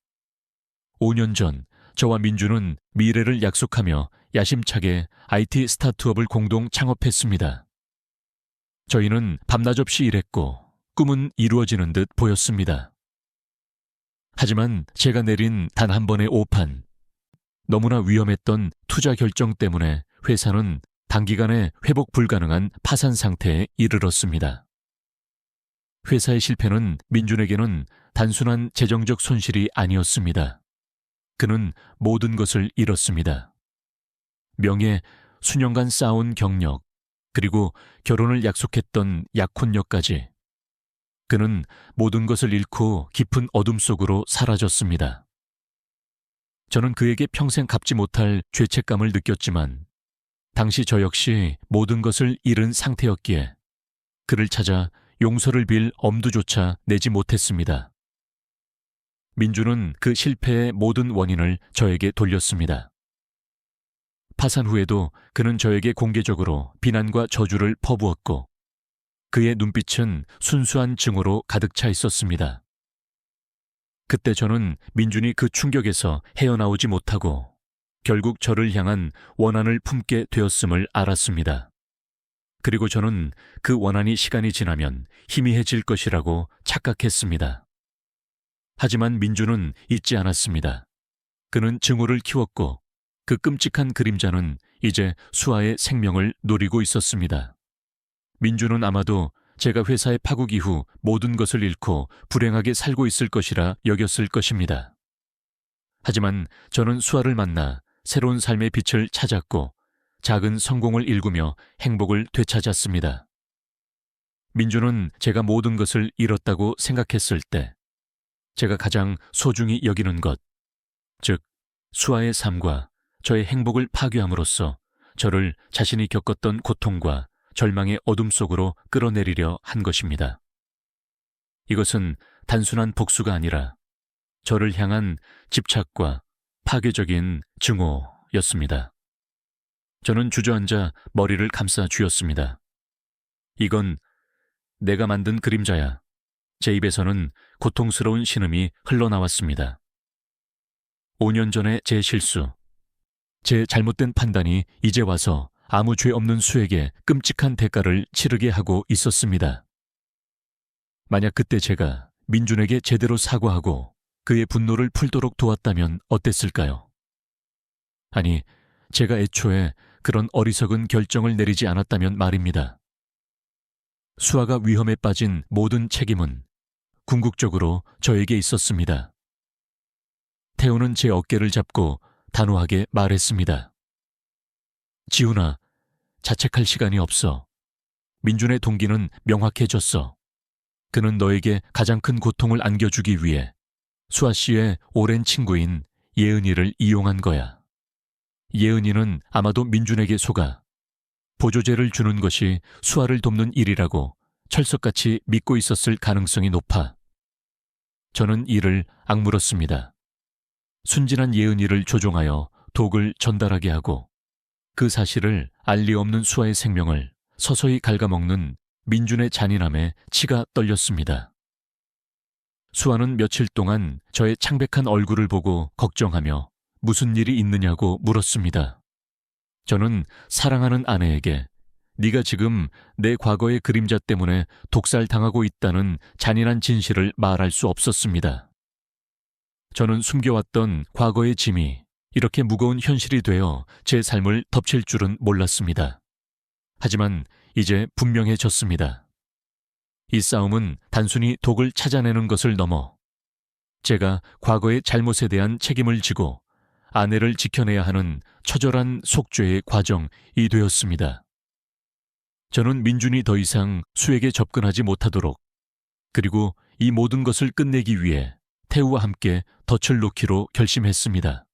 5년 전 저와 민주는 미래를 약속하며 야심차게 IT 스타트업을 공동 창업했습니다. 저희는 밤낮 없이 일했고 꿈은 이루어지는 듯 보였습니다. 하지만 제가 내린 단 한 번의 오판, 너무나 위험했던 투자 결정 때문에 회사는 단기간에 회복 불가능한 파산 상태에 이르렀습니다. 회사의 실패는 민준에게는 단순한 재정적 손실이 아니었습니다. 그는 모든 것을 잃었습니다. 명예, 수년간 쌓아온 경력, 그리고 결혼을 약속했던 약혼녀까지. 그는 모든 것을 잃고 깊은 어둠 속으로 사라졌습니다. 저는 그에게 평생 갚지 못할 죄책감을 느꼈지만 당시 저 역시 모든 것을 잃은 상태였기에 그를 찾아 용서를 빌 엄두조차 내지 못했습니다. 민주는 그 실패의 모든 원인을 저에게 돌렸습니다. 파산 후에도 그는 저에게 공개적으로 비난과 저주를 퍼부었고 그의 눈빛은 순수한 증오로 가득 차 있었습니다. 그때 저는 민준이 그 충격에서 헤어나오지 못하고 결국 저를 향한 원한을 품게 되었음을 알았습니다. 그리고 저는 그 원한이 시간이 지나면 희미해질 것이라고 착각했습니다. 하지만 민준은 잊지 않았습니다. 그는 증오를 키웠고 그 끔찍한 그림자는 이제 수아의 생명을 노리고 있었습니다. 민준은 아마도 제가 회사의 파국 이후 모든 것을 잃고 불행하게 살고 있을 것이라 여겼을 것입니다. 하지만 저는 수아를 만나 새로운 삶의 빛을 찾았고 작은 성공을 일구며 행복을 되찾았습니다. 민준은 제가 모든 것을 잃었다고 생각했을 때 제가 가장 소중히 여기는 것, 즉 수아의 삶과 저의 행복을 파괴함으로써 저를 자신이 겪었던 고통과 절망의 어둠 속으로 끌어내리려 한 것입니다. 이것은 단순한 복수가 아니라 저를 향한 집착과 파괴적인 증오였습니다. 저는 주저앉아 머리를 감싸 쥐었습니다. 이건 내가 만든 그림자야. 제 입에서는 고통스러운 신음이 흘러나왔습니다. 5년 전의 제 실수, 제 잘못된 판단이 이제 와서 아무 죄 없는 수에게 끔찍한 대가를 치르게 하고 있었습니다. 만약 그때 제가 민준에게 제대로 사과하고 그의 분노를 풀도록 도왔다면 어땠을까요? 아니, 제가 애초에 그런 어리석은 결정을 내리지 않았다면 말입니다. 수아가 위험에 빠진 모든 책임은 궁극적으로 저에게 있었습니다. 태우는 제 어깨를 잡고 단호하게 말했습니다. 지훈아, 자책할 시간이 없어. 민준의 동기는 명확해졌어. 그는 너에게 가장 큰 고통을 안겨주기 위해 수아 씨의 오랜 친구인 예은이를 이용한 거야. 예은이는 아마도 민준에게 속아 보조제를 주는 것이 수아를 돕는 일이라고 철석같이 믿고 있었을 가능성이 높아. 저는 이를 악물었습니다. 순진한 예은이를 조종하여 독을 전달하게 하고 그 사실을 알 리 없는 수아의 생명을 서서히 갉아먹는 민준의 잔인함에 치가 떨렸습니다. 수아는 며칠 동안 저의 창백한 얼굴을 보고 걱정하며 무슨 일이 있느냐고 물었습니다. 저는 사랑하는 아내에게 네가 지금 내 과거의 그림자 때문에 독살당하고 있다는 잔인한 진실을 말할 수 없었습니다. 저는 숨겨왔던 과거의 짐이 이렇게 무거운 현실이 되어 제 삶을 덮칠 줄은 몰랐습니다. 하지만 이제 분명해졌습니다. 이 싸움은 단순히 독을 찾아내는 것을 넘어 제가 과거의 잘못에 대한 책임을 지고 아내를 지켜내야 하는 처절한 속죄의 과정이 되었습니다. 저는 민준이 더 이상 수에게 접근하지 못하도록, 그리고 이 모든 것을 끝내기 위해 태우와 함께 덫을 놓기로 결심했습니다.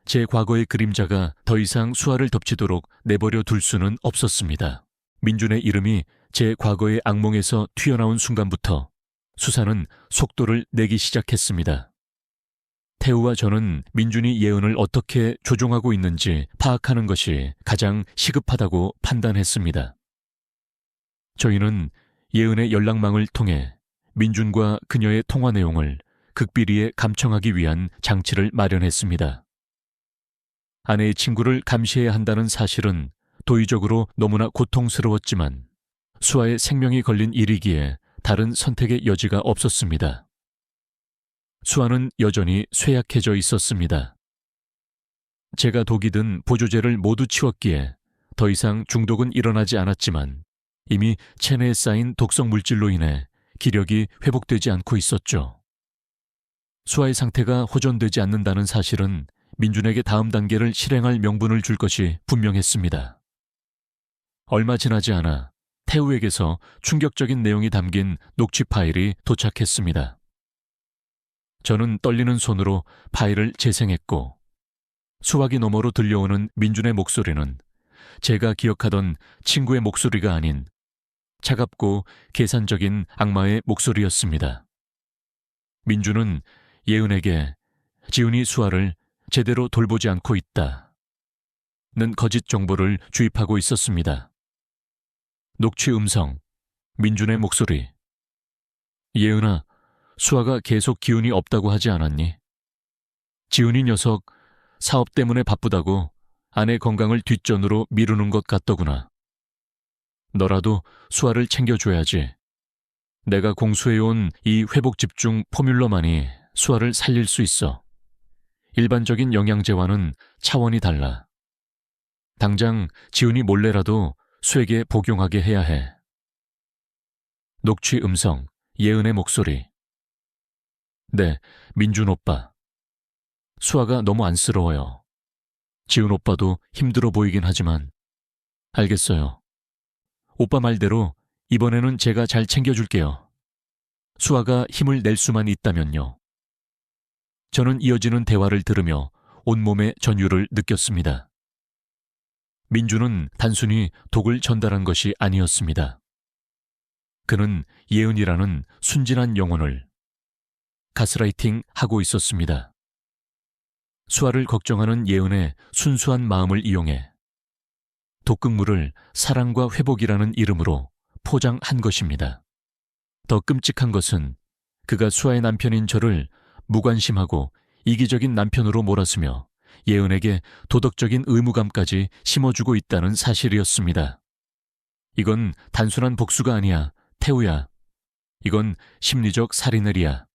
제 과거의 그림자가 더 이상 수아를 덮치도록 내버려 둘 수는 없었습니다. 민준의 이름이 제 과거의 악몽에서 튀어나온 순간부터 수사는 속도를 내기 시작했습니다. 태우와 저는 민준이 예은을 어떻게 조종하고 있는지 파악하는 것이 가장 시급하다고 판단했습니다. 저희는 예은의 연락망을 통해 민준과 그녀의 통화 내용을 극비리에 감청하기 위한 장치를 마련했습니다. 아내의 친구를 감시해야 한다는 사실은 도의적으로 너무나 고통스러웠지만 수아의 생명이 걸린 일이기에 다른 선택의 여지가 없었습니다. 수아는 여전히 쇠약해져 있었습니다. 제가 독이 든 보조제를 모두 치웠기에 더 이상 중독은 일어나지 않았지만 이미 체내에 쌓인 독성 물질로 인해 기력이 회복되지 않고 있었죠. 수아의 상태가 호전되지 않는다는 사실은 민준에게 다음 단계를 실행할 명분을 줄 것이 분명했습니다. 얼마 지나지 않아 태우에게서 충격적인 내용이 담긴 녹취 파일이 도착했습니다. 저는 떨리는 손으로 파일을 재생했고 수화기 너머로 들려오는 민준의 목소리는 제가 기억하던 친구의 목소리가 아닌 차갑고 계산적인 악마의 목소리였습니다. 민준은 예은에게 지훈이 수아를 제대로 돌보지 않고 있다는 거짓 정보를 주입하고 있었습니다. 녹취 음성, 민준의 목소리. 예은아, 수아가 계속 기운이 없다고 하지 않았니? 지훈이 녀석 사업 때문에 바쁘다고 아내 건강을 뒷전으로 미루는 것 같더구나. 너라도 수아를 챙겨줘야지. 내가 공수해온 이 회복집중 포뮬러만이 수아를 살릴 수 있어. 일반적인 영양제와는 차원이 달라. 당장 지훈이 몰래라도 수에게 복용하게 해야 해. 녹취 음성, 예은의 목소리. 네, 민준 오빠. 수아가 너무 안쓰러워요. 지훈 오빠도 힘들어 보이긴 하지만. 알겠어요. 오빠 말대로 이번에는 제가 잘 챙겨줄게요. 수아가 힘을 낼 수만 있다면요. 저는 이어지는 대화를 들으며 온몸의 전율을 느꼈습니다. 민준은 단순히 독을 전달한 것이 아니었습니다. 그는 예은이라는 순진한 영혼을 가스라이팅 하고 있었습니다. 수아를 걱정하는 예은의 순수한 마음을 이용해 독극물을 사랑과 회복이라는 이름으로 포장한 것입니다. 더 끔찍한 것은 그가 수아의 남편인 저를 무관심하고 이기적인 남편으로 몰아쓰며 예은에게 도덕적인 의무감까지 심어주고 있다는 사실이었습니다. 이건 단순한 복수가 아니야, 태우야. 이건 심리적 살인을이야.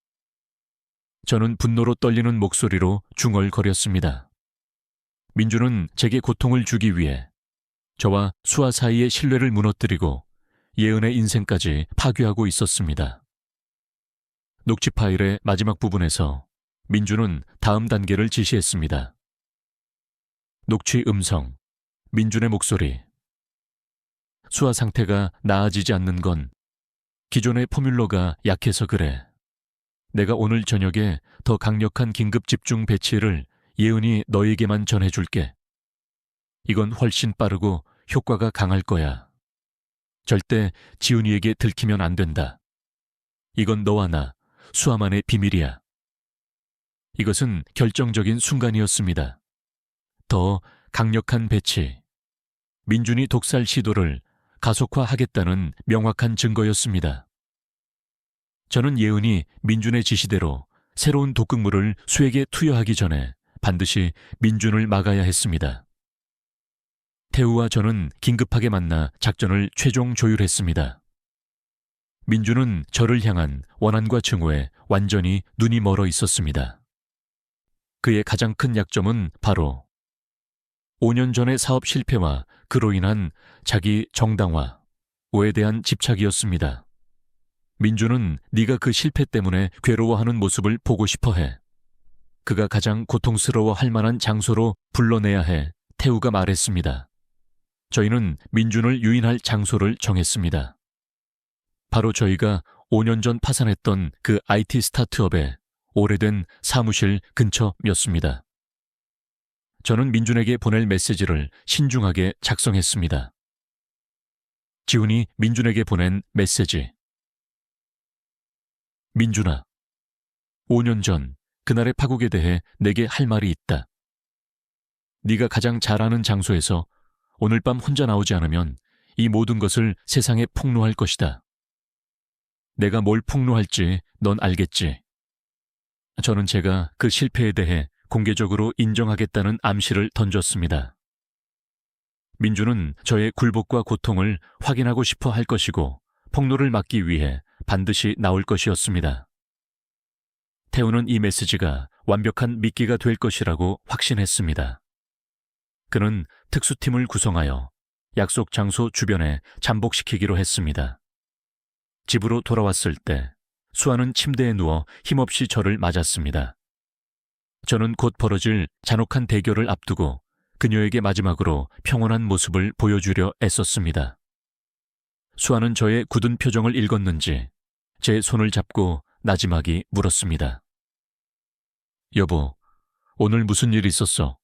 저는 분노로 떨리는 목소리로 중얼거렸습니다. 민주는 제게 고통을 주기 위해 저와 수아 사이의 신뢰를 무너뜨리고 예은의 인생까지 파괴하고 있었습니다. 녹취 파일의 마지막 부분에서 민주는 다음 단계를 지시했습니다. 녹취 음성, 민준의 목소리. 수아 상태가 나아지지 않는 건 기존의 포뮬러가 약해서 그래. 내가 오늘 저녁에 더 강력한 긴급 집중 배치를 예은이 너에게만 전해줄게. 이건 훨씬 빠르고 효과가 강할 거야. 절대 지훈이에게 들키면 안 된다. 이건 너와 나, 수아만의 비밀이야. 이것은 결정적인 순간이었습니다. 더 강력한 배치. 민준이 독살 시도를 가속화하겠다는 명확한 증거였습니다. 저는 예은이 민준의 지시대로 새로운 독극물을 수에게 투여하기 전에 반드시 민준을 막아야 했습니다. 태우와 저는 긴급하게 만나 작전을 최종 조율했습니다. 민준은 저를 향한 원한과 증오에 완전히 눈이 멀어 있었습니다. 그의 가장 큰 약점은 바로 5년 전의 사업 실패와 그로 인한 자기 정당화에 대한 집착이었습니다. 민준은 네가 그 실패 때문에 괴로워하는 모습을 보고 싶어해. 그가 가장 고통스러워할 만한 장소로 불러내야 해. 태우가 말했습니다. 저희는 민준을 유인할 장소를 정했습니다. 바로 저희가 5년 전 파산했던 그 IT 스타트업의 오래된 사무실 근처였습니다. 저는 민준에게 보낼 메시지를 신중하게 작성했습니다. 지훈이 민준에게 보낸 메시지. 민준아, 5년 전 그날의 파국에 대해 내게 할 말이 있다. 네가 가장 잘 아는 장소에서 오늘 밤 혼자 나오지 않으면 이 모든 것을 세상에 폭로할 것이다. 내가 뭘 폭로할지 넌 알겠지. 저는 제가 그 실패에 대해 공개적으로 인정하겠다는 암시를 던졌습니다. 민주는 저의 굴복과 고통을 확인하고 싶어 할 것이고 폭로를 막기 위해 반드시 나올 것이었습니다. 태우는 이 메시지가 완벽한 미끼가 될 것이라고 확신했습니다. 그는 특수팀을 구성하여 약속 장소 주변에 잠복시키기로 했습니다. 집으로 돌아왔을 때 수아는 침대에 누워 힘없이 저를 맞았습니다. 저는 곧 벌어질 잔혹한 대결을 앞두고 그녀에게 마지막으로 평온한 모습을 보여주려 애썼습니다. 수아는 저의 굳은 표정을 읽었는지 제 손을 잡고 나지막이 물었습니다. 여보, 오늘 무슨 일 있었어?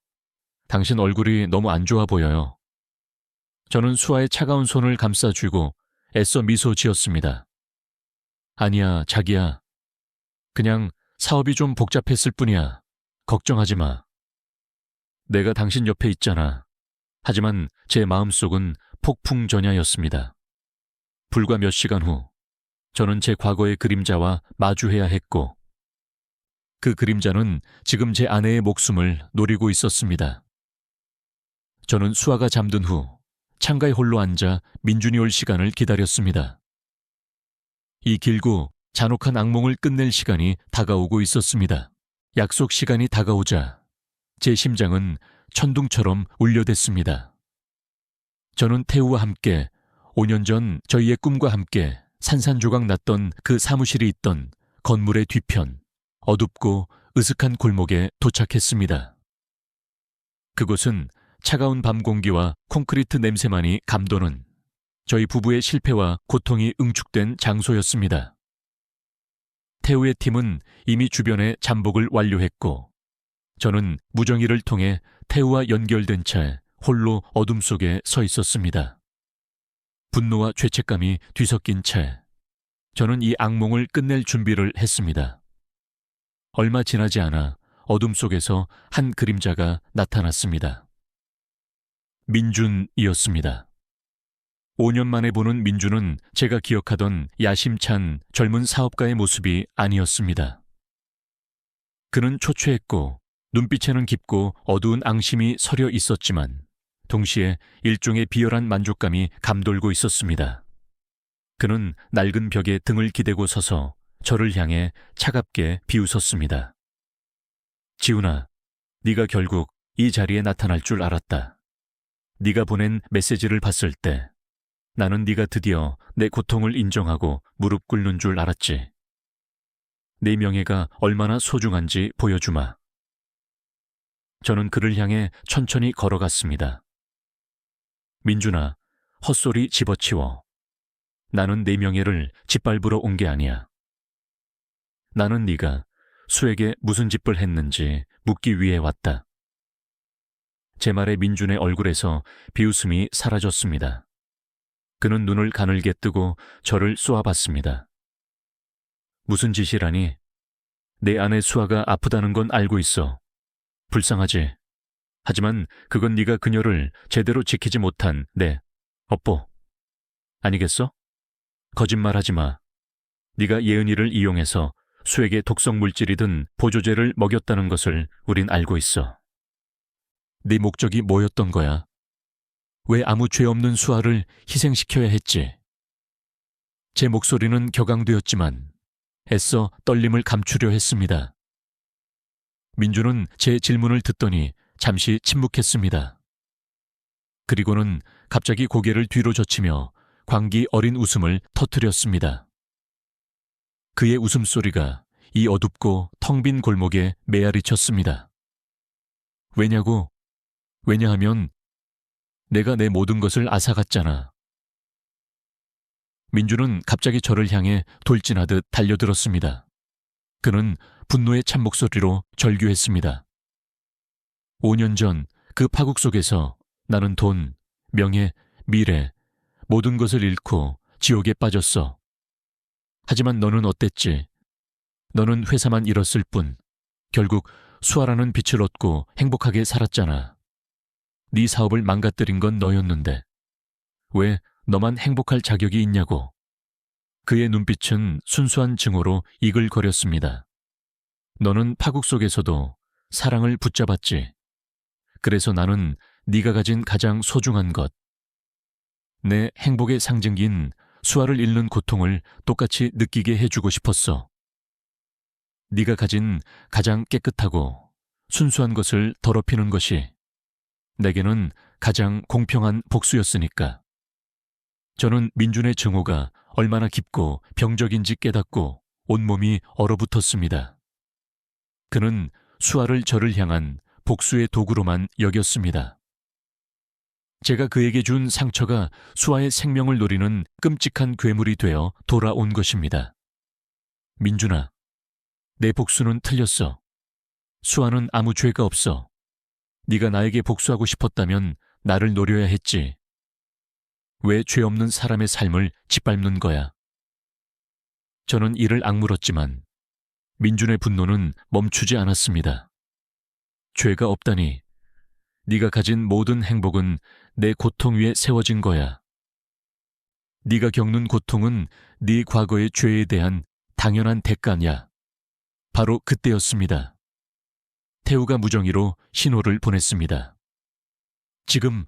당신 얼굴이 너무 안 좋아 보여요. 저는 수아의 차가운 손을 감싸쥐고 애써 미소 지었습니다. 아니야, 자기야. 그냥 사업이 좀 복잡했을 뿐이야. 걱정하지 마. 내가 당신 옆에 있잖아. 하지만 제 마음속은 폭풍전야였습니다. 불과 몇 시간 후, 저는 제 과거의 그림자와 마주해야 했고, 그 그림자는 지금 제 아내의 목숨을 노리고 있었습니다. 저는 수아가 잠든 후 창가에 홀로 앉아 민준이 올 시간을 기다렸습니다. 이 길고 잔혹한 악몽을 끝낼 시간이 다가오고 있었습니다. 약속 시간이 다가오자 제 심장은 천둥처럼 울려댔습니다. 저는 태우와 함께 5년 전 저희의 꿈과 함께 산산조각 났던 그 사무실이 있던 건물의 뒤편 어둡고 으슥한 골목에 도착했습니다. 그곳은 차가운 밤 공기와 콘크리트 냄새만이 감도는 저희 부부의 실패와 고통이 응축된 장소였습니다. 태우의 팀은 이미 주변에 잠복을 완료했고 저는 무정의를 통해 태우와 연결된 채 홀로 어둠 속에 서 있었습니다. 분노와 죄책감이 뒤섞인 채 저는 이 악몽을 끝낼 준비를 했습니다. 얼마 지나지 않아 어둠 속에서 한 그림자가 나타났습니다. 민준이었습니다. 5년 만에 보는 민준은 제가 기억하던 야심찬 젊은 사업가의 모습이 아니었습니다. 그는 초췌했고 눈빛에는 깊고 어두운 앙심이 서려 있었지만 동시에 일종의 비열한 만족감이 감돌고 있었습니다. 그는 낡은 벽에 등을 기대고 서서 저를 향해 차갑게 비웃었습니다. 지훈아, 네가 결국 이 자리에 나타날 줄 알았다. 네가 보낸 메시지를 봤을 때 나는 네가 드디어 내 고통을 인정하고 무릎 꿇는 줄 알았지. 내 명예가 얼마나 소중한지 보여주마. 저는 그를 향해 천천히 걸어갔습니다. 민준아, 헛소리 집어치워. 나는 내 명예를 짓밟으러 온 게 아니야. 나는 네가 수에게 무슨 짓을 했는지 묻기 위해 왔다. 제 말에 민준의 얼굴에서 비웃음이 사라졌습니다. 그는 눈을 가늘게 뜨고 저를 쏘아봤습니다. 무슨 짓이라니? 내 아내 수아가 아프다는 건 알고 있어. 불쌍하지. 하지만 그건 네가 그녀를 제대로 지키지 못한 내 업보 아니겠어? 거짓말하지 마. 네가 예은이를 이용해서 수에게 독성 물질이든 보조제를 먹였다는 것을 우린 알고 있어. 네 목적이 뭐였던 거야? 왜 아무 죄 없는 수아를 희생시켜야 했지? 제 목소리는 격앙되었지만 애써 떨림을 감추려 했습니다. 민주는 제 질문을 듣더니 잠시 침묵했습니다. 그리고는 갑자기 고개를 뒤로 젖히며 광기 어린 웃음을 터뜨렸습니다. 그의 웃음소리가 이 어둡고 텅 빈 골목에 메아리 쳤습니다. 왜냐하면 내가 내 모든 것을 앗아갔잖아. 민주는 갑자기 저를 향해 돌진하듯 달려들었습니다. 그는 분노의 찬목소리로 절규했습니다. 5년 전 그 파국 속에서 나는 돈, 명예, 미래, 모든 것을 잃고 지옥에 빠졌어. 하지만 너는 어땠지? 너는 회사만 잃었을 뿐 결국 수아라는 빛을 얻고 행복하게 살았잖아. 네 사업을 망가뜨린 건 너였는데 왜 너만 행복할 자격이 있냐고. 그의 눈빛은 순수한 증오로 이글거렸습니다. 너는 파국 속에서도 사랑을 붙잡았지. 그래서 나는 네가 가진 가장 소중한 것, 내 행복의 상징인 수아를 잃는 고통을 똑같이 느끼게 해주고 싶었어. 네가 가진 가장 깨끗하고 순수한 것을 더럽히는 것이 내게는 가장 공평한 복수였으니까. 저는 민준의 증오가 얼마나 깊고 병적인지 깨닫고 온몸이 얼어붙었습니다. 그는 수아를 저를 향한 복수의 도구로만 여겼습니다. 제가 그에게 준 상처가 수아의 생명을 노리는 끔찍한 괴물이 되어 돌아온 것입니다. 민준아, 내 복수는 틀렸어. 수아는 아무 죄가 없어. 네가 나에게 복수하고 싶었다면 나를 노려야 했지. 왜 죄 없는 사람의 삶을 짓밟는 거야? 저는 이를 악물었지만 민준의 분노는 멈추지 않았습니다. 죄가 없다니. 네가 가진 모든 행복은 내 고통 위에 세워진 거야. 네가 겪는 고통은 네 과거의 죄에 대한 당연한 대가냐. 바로 그때였습니다. 태우가 무정의로 신호를 보냈습니다. 지금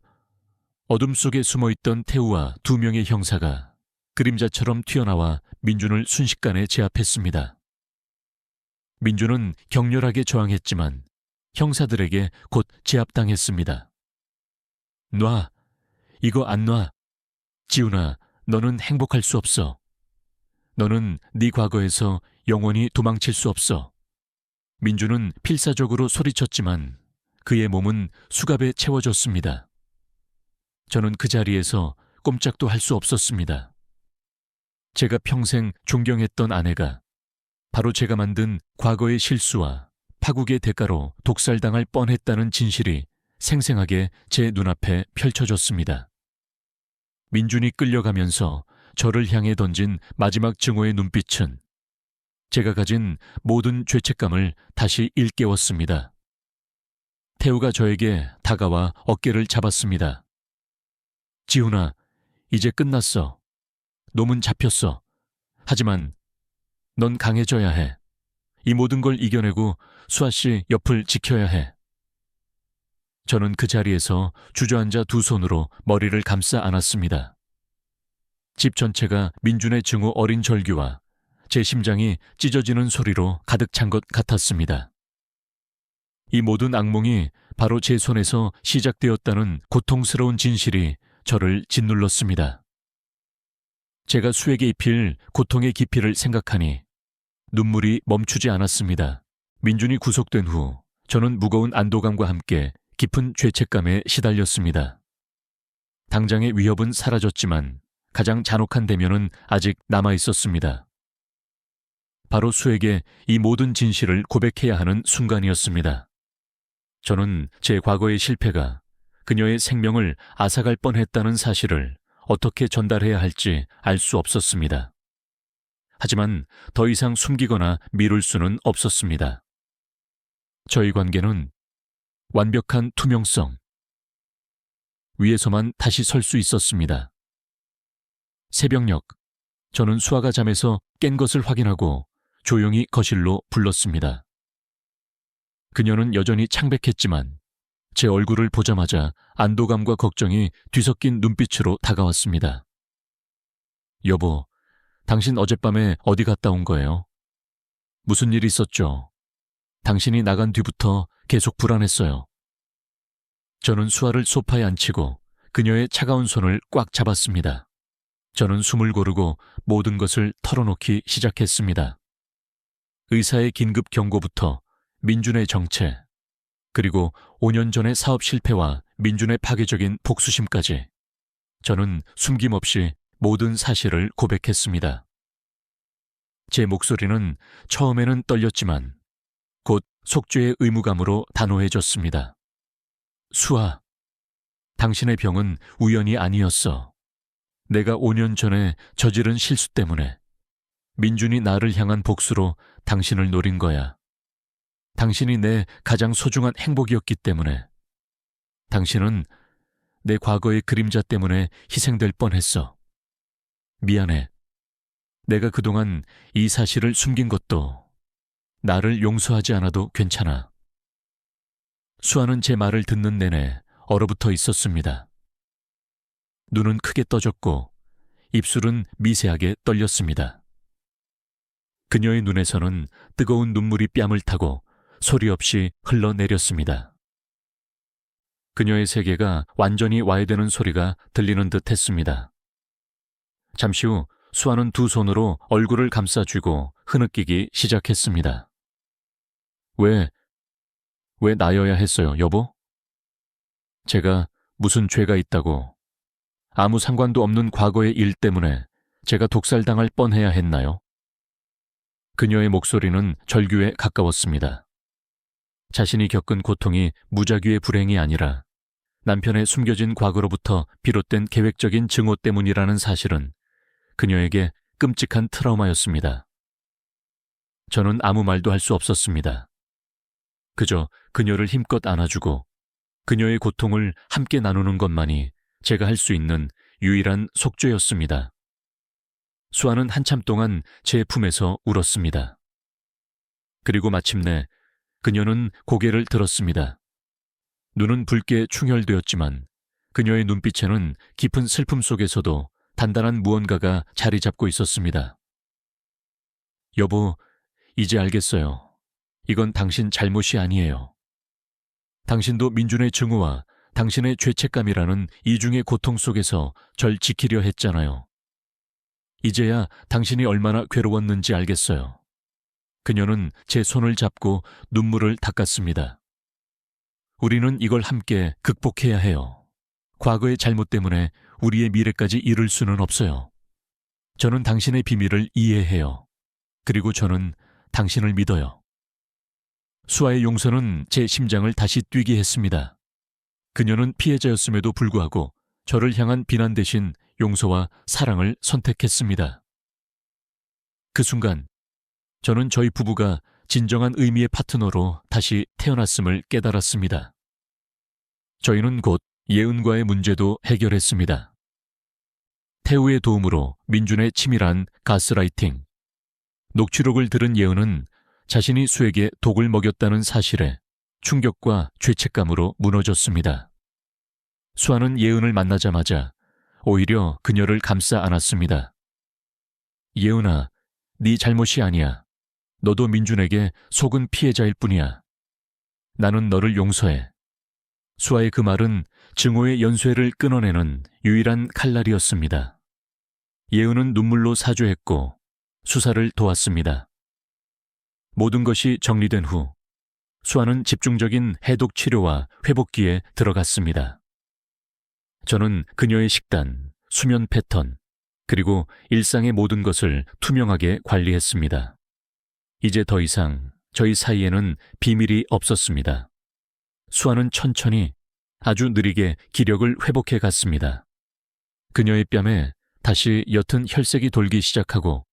어둠 속에 숨어있던 태우와 2명의 형사가 그림자처럼 튀어나와 민준을 순식간에 제압했습니다. 민준은 격렬하게 저항했지만 형사들에게 곧 제압당했습니다. 놔! 이거 안 놔! 지훈아, 너는 행복할 수 없어. 너는 네 과거에서 영원히 도망칠 수 없어. 민준은 필사적으로 소리쳤지만 그의 몸은 수갑에 채워졌습니다. 저는 그 자리에서 꼼짝도 할 수 없었습니다. 제가 평생 존경했던 아내가 바로 제가 만든 과거의 실수와 파국의 대가로 독살당할 뻔했다는 진실이 생생하게 제 눈앞에 펼쳐졌습니다. 민준이 끌려가면서 저를 향해 던진 마지막 증오의 눈빛은 제가 가진 모든 죄책감을 다시 일깨웠습니다. 태우가 저에게 다가와 어깨를 잡았습니다. 지훈아, 이제 끝났어. 놈은 잡혔어. 하지만 넌 강해져야 해. 이 모든 걸 이겨내고 수아 씨 옆을 지켜야 해. 저는 그 자리에서 주저앉아 2 손으로 머리를 감싸 안았습니다. 집 전체가 민준의 증오 어린 절규와 제 심장이 찢어지는 소리로 가득 찬 것 같았습니다. 이 모든 악몽이 바로 제 손에서 시작되었다는 고통스러운 진실이 저를 짓눌렀습니다. 제가 수에게 입힐 고통의 깊이를 생각하니 눈물이 멈추지 않았습니다. 민준이 구속된 후 저는 무거운 안도감과 함께 깊은 죄책감에 시달렸습니다. 당장의 위협은 사라졌지만 가장 잔혹한 대면은 아직 남아 있었습니다. 바로 수에게 이 모든 진실을 고백해야 하는 순간이었습니다. 저는 제 과거의 실패가 그녀의 생명을 앗아갈 뻔했다는 사실을 어떻게 전달해야 할지 알 수 없었습니다. 하지만 더 이상 숨기거나 미룰 수는 없었습니다. 저희 관계는 완벽한 투명성 위에서만 다시 설 수 있었습니다. 새벽녘, 저는 수아가 잠에서 깬 것을 확인하고 조용히 거실로 불렀습니다. 그녀는 여전히 창백했지만 제 얼굴을 보자마자 안도감과 걱정이 뒤섞인 눈빛으로 다가왔습니다. 여보, 당신 어젯밤에 어디 갔다 온 거예요? 무슨 일 있었죠? 당신이 나간 뒤부터 계속 불안했어요. 저는 수아를 소파에 앉히고 그녀의 차가운 손을 꽉 잡았습니다. 저는 숨을 고르고 모든 것을 털어놓기 시작했습니다. 의사의 긴급 경고부터 민준의 정체, 그리고 5년 전의 사업 실패와 민준의 파괴적인 복수심까지 저는 숨김없이 모든 사실을 고백했습니다. 제 목소리는 처음에는 떨렸지만 곧 속죄의 의무감으로 단호해졌습니다. 수아, 당신의 병은 우연이 아니었어. 내가 5년 전에 저지른 실수 때문에 민준이 나를 향한 복수로 당신을 노린 거야. 당신이 내 가장 소중한 행복이었기 때문에 당신은 내 과거의 그림자 때문에 희생될 뻔했어. 미안해. 내가 그동안 이 사실을 숨긴 것도 나를 용서하지 않아도 괜찮아. 수아는 제 말을 듣는 내내 얼어붙어 있었습니다. 눈은 크게 떠졌고 입술은 미세하게 떨렸습니다. 그녀의 눈에서는 뜨거운 눈물이 뺨을 타고 소리 없이 흘러내렸습니다. 그녀의 세계가 완전히 와해되는 소리가 들리는 듯 했습니다. 잠시 후 수아는 두 손으로 얼굴을 감싸쥐고 흐느끼기 시작했습니다. 왜 나여야 했어요, 여보? 제가 무슨 죄가 있다고, 아무 상관도 없는 과거의 일 때문에 제가 독살당할 뻔해야 했나요? 그녀의 목소리는 절규에 가까웠습니다. 자신이 겪은 고통이 무작위의 불행이 아니라 남편의 숨겨진 과거로부터 비롯된 계획적인 증오 때문이라는 사실은 그녀에게 끔찍한 트라우마였습니다. 저는 아무 말도 할 수 없었습니다. 그저 그녀를 힘껏 안아주고 그녀의 고통을 함께 나누는 것만이 제가 할 수 있는 유일한 속죄였습니다. 수아는 한참 동안 제 품에서 울었습니다. 그리고 마침내 그녀는 고개를 들었습니다. 눈은 붉게 충혈되었지만 그녀의 눈빛에는 깊은 슬픔 속에서도 단단한 무언가가 자리 잡고 있었습니다. 여보, 이제 알겠어요. 이건 당신 잘못이 아니에요. 당신도 민준의 증오와 당신의 죄책감이라는 이중의 고통 속에서 절 지키려 했잖아요. 이제야 당신이 얼마나 괴로웠는지 알겠어요. 그녀는 제 손을 잡고 눈물을 닦았습니다. 우리는 이걸 함께 극복해야 해요. 과거의 잘못 때문에 우리의 미래까지 잃을 수는 없어요. 저는 당신의 비밀을 이해해요. 그리고 저는 당신을 믿어요. 수아의 용서는 제 심장을 다시 뛰게 했습니다. 그녀는 피해자였음에도 불구하고 저를 향한 비난 대신 용서와 사랑을 선택했습니다. 그 순간 저는 저희 부부가 진정한 의미의 파트너로 다시 태어났음을 깨달았습니다. 저희는 곧 예은과의 문제도 해결했습니다. 태우의 도움으로 민준의 치밀한 가스라이팅, 녹취록을 들은 예은은 자신이 수에게 독을 먹였다는 사실에 충격과 죄책감으로 무너졌습니다. 수아는 예은을 만나자마자 오히려 그녀를 감싸 안았습니다. 예은아, 네 잘못이 아니야. 너도 민준에게 속은 피해자일 뿐이야. 나는 너를 용서해. 수아의 그 말은 증오의 연쇄를 끊어내는 유일한 칼날이었습니다. 예은은 눈물로 사죄했고 수사를 도왔습니다. 모든 것이 정리된 후 수아는 집중적인 해독 치료와 회복기에 들어갔습니다. 저는 그녀의 식단, 수면 패턴, 그리고 일상의 모든 것을 투명하게 관리했습니다. 이제 더 이상 저희 사이에는 비밀이 없었습니다. 수아는 천천히 아주 느리게 기력을 회복해 갔습니다. 그녀의 뺨에 다시 옅은 혈색이 돌기 시작하고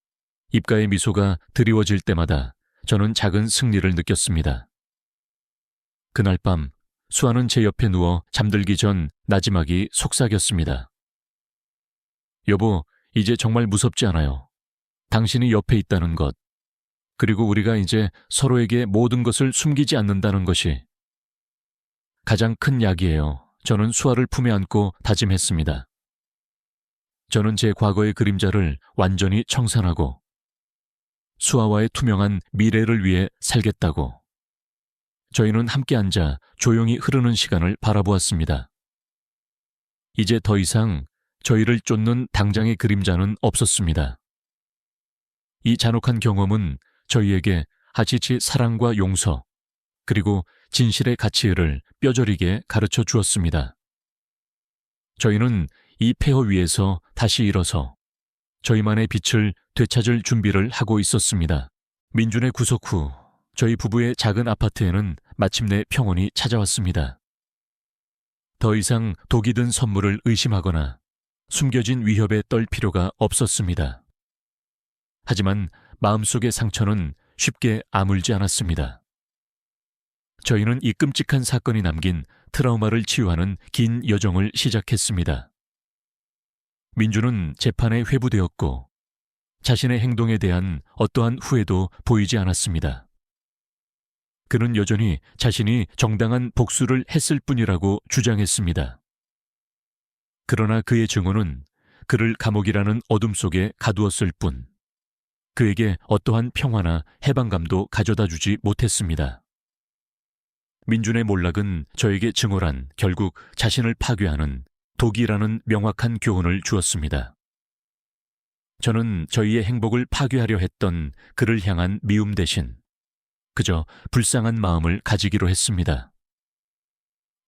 입가의 미소가 드리워질 때마다 저는 작은 승리를 느꼈습니다. 그날 밤 수아는 제 옆에 누워 잠들기 전 나지막이 속삭였습니다. 여보, 이제 정말 무섭지 않아요. 당신이 옆에 있다는 것, 그리고 우리가 이제 서로에게 모든 것을 숨기지 않는다는 것이 가장 큰 약이에요. 저는 수아를 품에 안고 다짐했습니다. 저는 제 과거의 그림자를 완전히 청산하고 수아와의 투명한 미래를 위해 살겠다고. 저희는 함께 앉아 조용히 흐르는 시간을 바라보았습니다. 이제 더 이상 저희를 쫓는 당장의 그림자는 없었습니다. 이 잔혹한 경험은 저희에게 하치치 사랑과 용서, 그리고 진실의 가치를 뼈저리게 가르쳐 주었습니다. 저희는 이 폐허 위에서 다시 일어서 저희만의 빛을 되찾을 준비를 하고 있었습니다. 민준의 구속 후 저희 부부의 작은 아파트에는 마침내 평온이 찾아왔습니다. 더 이상 독이 든 선물을 의심하거나 숨겨진 위협에 떨 필요가 없었습니다. 하지만 마음속의 상처는 쉽게 아물지 않았습니다. 저희는 이 끔찍한 사건이 남긴 트라우마를 치유하는 긴 여정을 시작했습니다. 민주는 재판에 회부되었고 자신의 행동에 대한 어떠한 후회도 보이지 않았습니다. 그는 여전히 자신이 정당한 복수를 했을 뿐이라고 주장했습니다. 그러나 그의 증오는 그를 감옥이라는 어둠 속에 가두었을 뿐 그에게 어떠한 평화나 해방감도 가져다 주지 못했습니다. 민준의 몰락은 저에게 증오란 결국 자신을 파괴하는 독이라는 명확한 교훈을 주었습니다. 저는 저희의 행복을 파괴하려 했던 그를 향한 미움 대신 그저 불쌍한 마음을 가지기로 했습니다.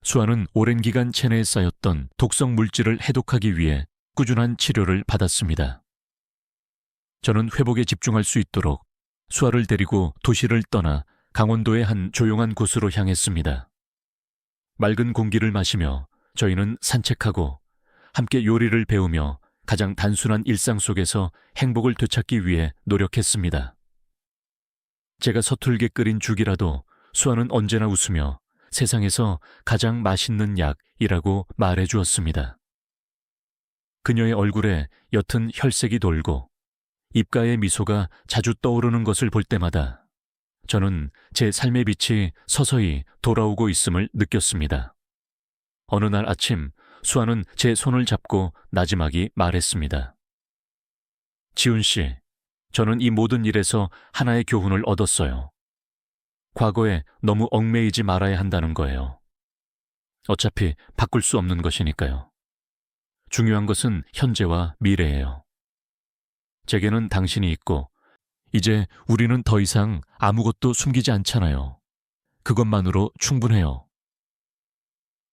수아는 오랜 기간 체내에 쌓였던 독성 물질을 해독하기 위해 꾸준한 치료를 받았습니다. 저는 회복에 집중할 수 있도록 수아를 데리고 도시를 떠나 강원도의 한 조용한 곳으로 향했습니다. 맑은 공기를 마시며 저희는 산책하고 함께 요리를 배우며 가장 단순한 일상 속에서 행복을 되찾기 위해 노력했습니다. 제가 서툴게 끓인 죽이라도 수아는 언제나 웃으며 세상에서 가장 맛있는 약이라고 말해 주었습니다. 그녀의 얼굴에 옅은 혈색이 돌고 입가의 미소가 자주 떠오르는 것을 볼 때마다 저는 제 삶의 빛이 서서히 돌아오고 있음을 느꼈습니다. 어느 날 아침 수아는 제 손을 잡고 나지막이 말했습니다. 지훈 씨, 저는 이 모든 일에서 하나의 교훈을 얻었어요. 과거에 너무 얽매이지 말아야 한다는 거예요. 어차피 바꿀 수 없는 것이니까요. 중요한 것은 현재와 미래예요. 제게는 당신이 있고 이제 우리는 더 이상 아무것도 숨기지 않잖아요. 그것만으로 충분해요.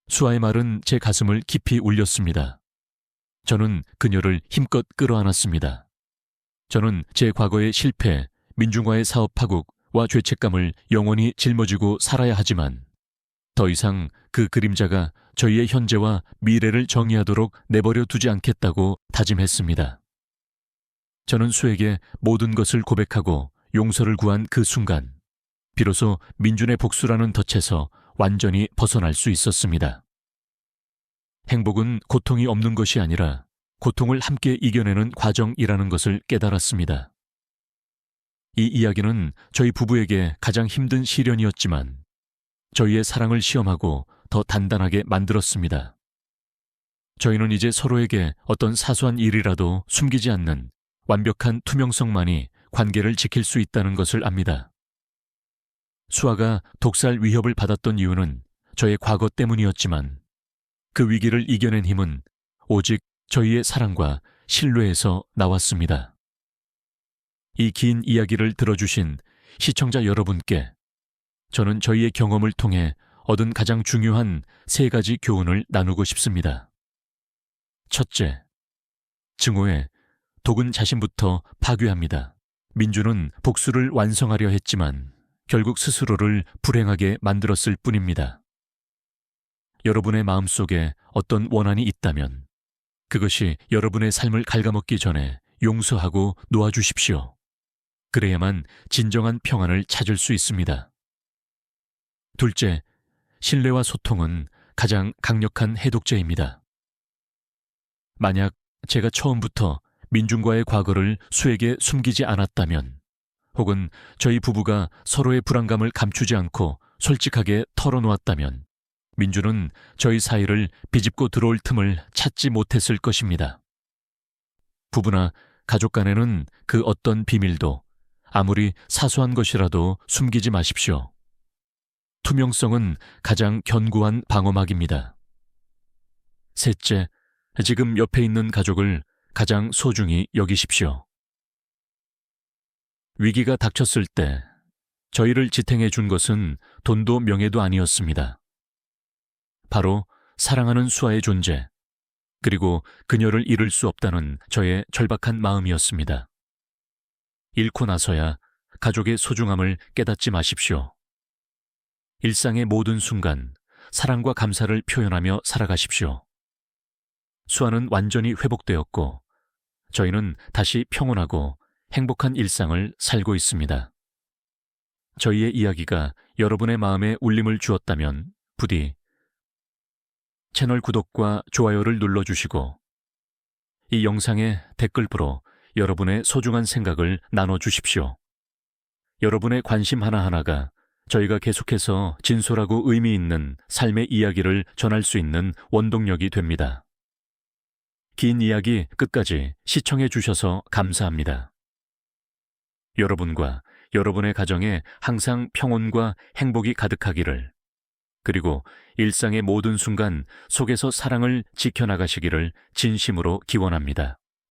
수아의 말은 제 가슴을 깊이 울렸습니다. 저는 그녀를 힘껏 끌어안았습니다. 저는 제 과거의 실패, 민중화의 사업 파국과 죄책감을 영원히 짊어지고 살아야 하지만 더 이상 그 그림자가 저희의 현재와 미래를 정의하도록 내버려 두지 않겠다고 다짐했습니다. 저는 수에게 모든 것을 고백하고 용서를 구한 그 순간 비로소 민준의 복수라는 덫에서 완전히 벗어날 수 있었습니다. 행복은 고통이 없는 것이 아니라 고통을 함께 이겨내는 과정이라는 것을 깨달았습니다. 이 이야기는 저희 부부에게 가장 힘든 시련이었지만 저희의 사랑을 시험하고 더 단단하게 만들었습니다. 저희는 이제 서로에게 어떤 사소한 일이라도 숨기지 않는 완벽한 투명성만이 관계를 지킬 수 있다는 것을 압니다. 수아가 독살 위협을 받았던 이유는 저의 과거 때문이었지만 그 위기를 이겨낸 힘은 오직 저희의 사랑과 신뢰에서 나왔습니다. 이 긴 이야기를 들어주신 시청자 여러분께 저는 저희의 경험을 통해 얻은 가장 중요한 3가지 교훈을 나누고 싶습니다. 첫째, 증오에 독은 자신부터 파괴합니다. 민주는 복수를 완성하려 했지만 결국 스스로를 불행하게 만들었을 뿐입니다. 여러분의 마음속에 어떤 원한이 있다면 그것이 여러분의 삶을 갉아먹기 전에 용서하고 놓아주십시오. 그래야만 진정한 평안을 찾을 수 있습니다. 둘째, 신뢰와 소통은 가장 강력한 해독제입니다. 만약 제가 처음부터 민준과의 과거를 수에게 숨기지 않았다면 혹은 저희 부부가 서로의 불안감을 감추지 않고 솔직하게 털어놓았다면 민준은 저희 사이를 비집고 들어올 틈을 찾지 못했을 것입니다. 부부나 가족 간에는 그 어떤 비밀도 아무리 사소한 것이라도 숨기지 마십시오. 투명성은 가장 견고한 방어막입니다. 셋째, 지금 옆에 있는 가족을 가장 소중히 여기십시오. 위기가 닥쳤을 때 저희를 지탱해 준 것은 돈도 명예도 아니었습니다. 바로 사랑하는 수아의 존재, 그리고 그녀를 잃을 수 없다는 저의 절박한 마음이었습니다. 잃고 나서야 가족의 소중함을 깨닫지 마십시오. 일상의 모든 순간 사랑과 감사를 표현하며 살아가십시오. 수아는 완전히 회복되었고 저희는 다시 평온하고 행복한 일상을 살고 있습니다. 저희의 이야기가 여러분의 마음에 울림을 주었다면 부디 채널 구독과 좋아요를 눌러주시고 이 영상의 댓글부로 여러분의 소중한 생각을 나눠주십시오. 여러분의 관심 하나하나가 저희가 계속해서 진솔하고 의미 있는 삶의 이야기를 전할 수 있는 원동력이 됩니다. 긴 이야기 끝까지 시청해 주셔서 감사합니다. 여러분과 여러분의 가정에 항상 평온과 행복이 가득하기를, 그리고 일상의 모든 순간 속에서 사랑을 지켜나가시기를 진심으로 기원합니다.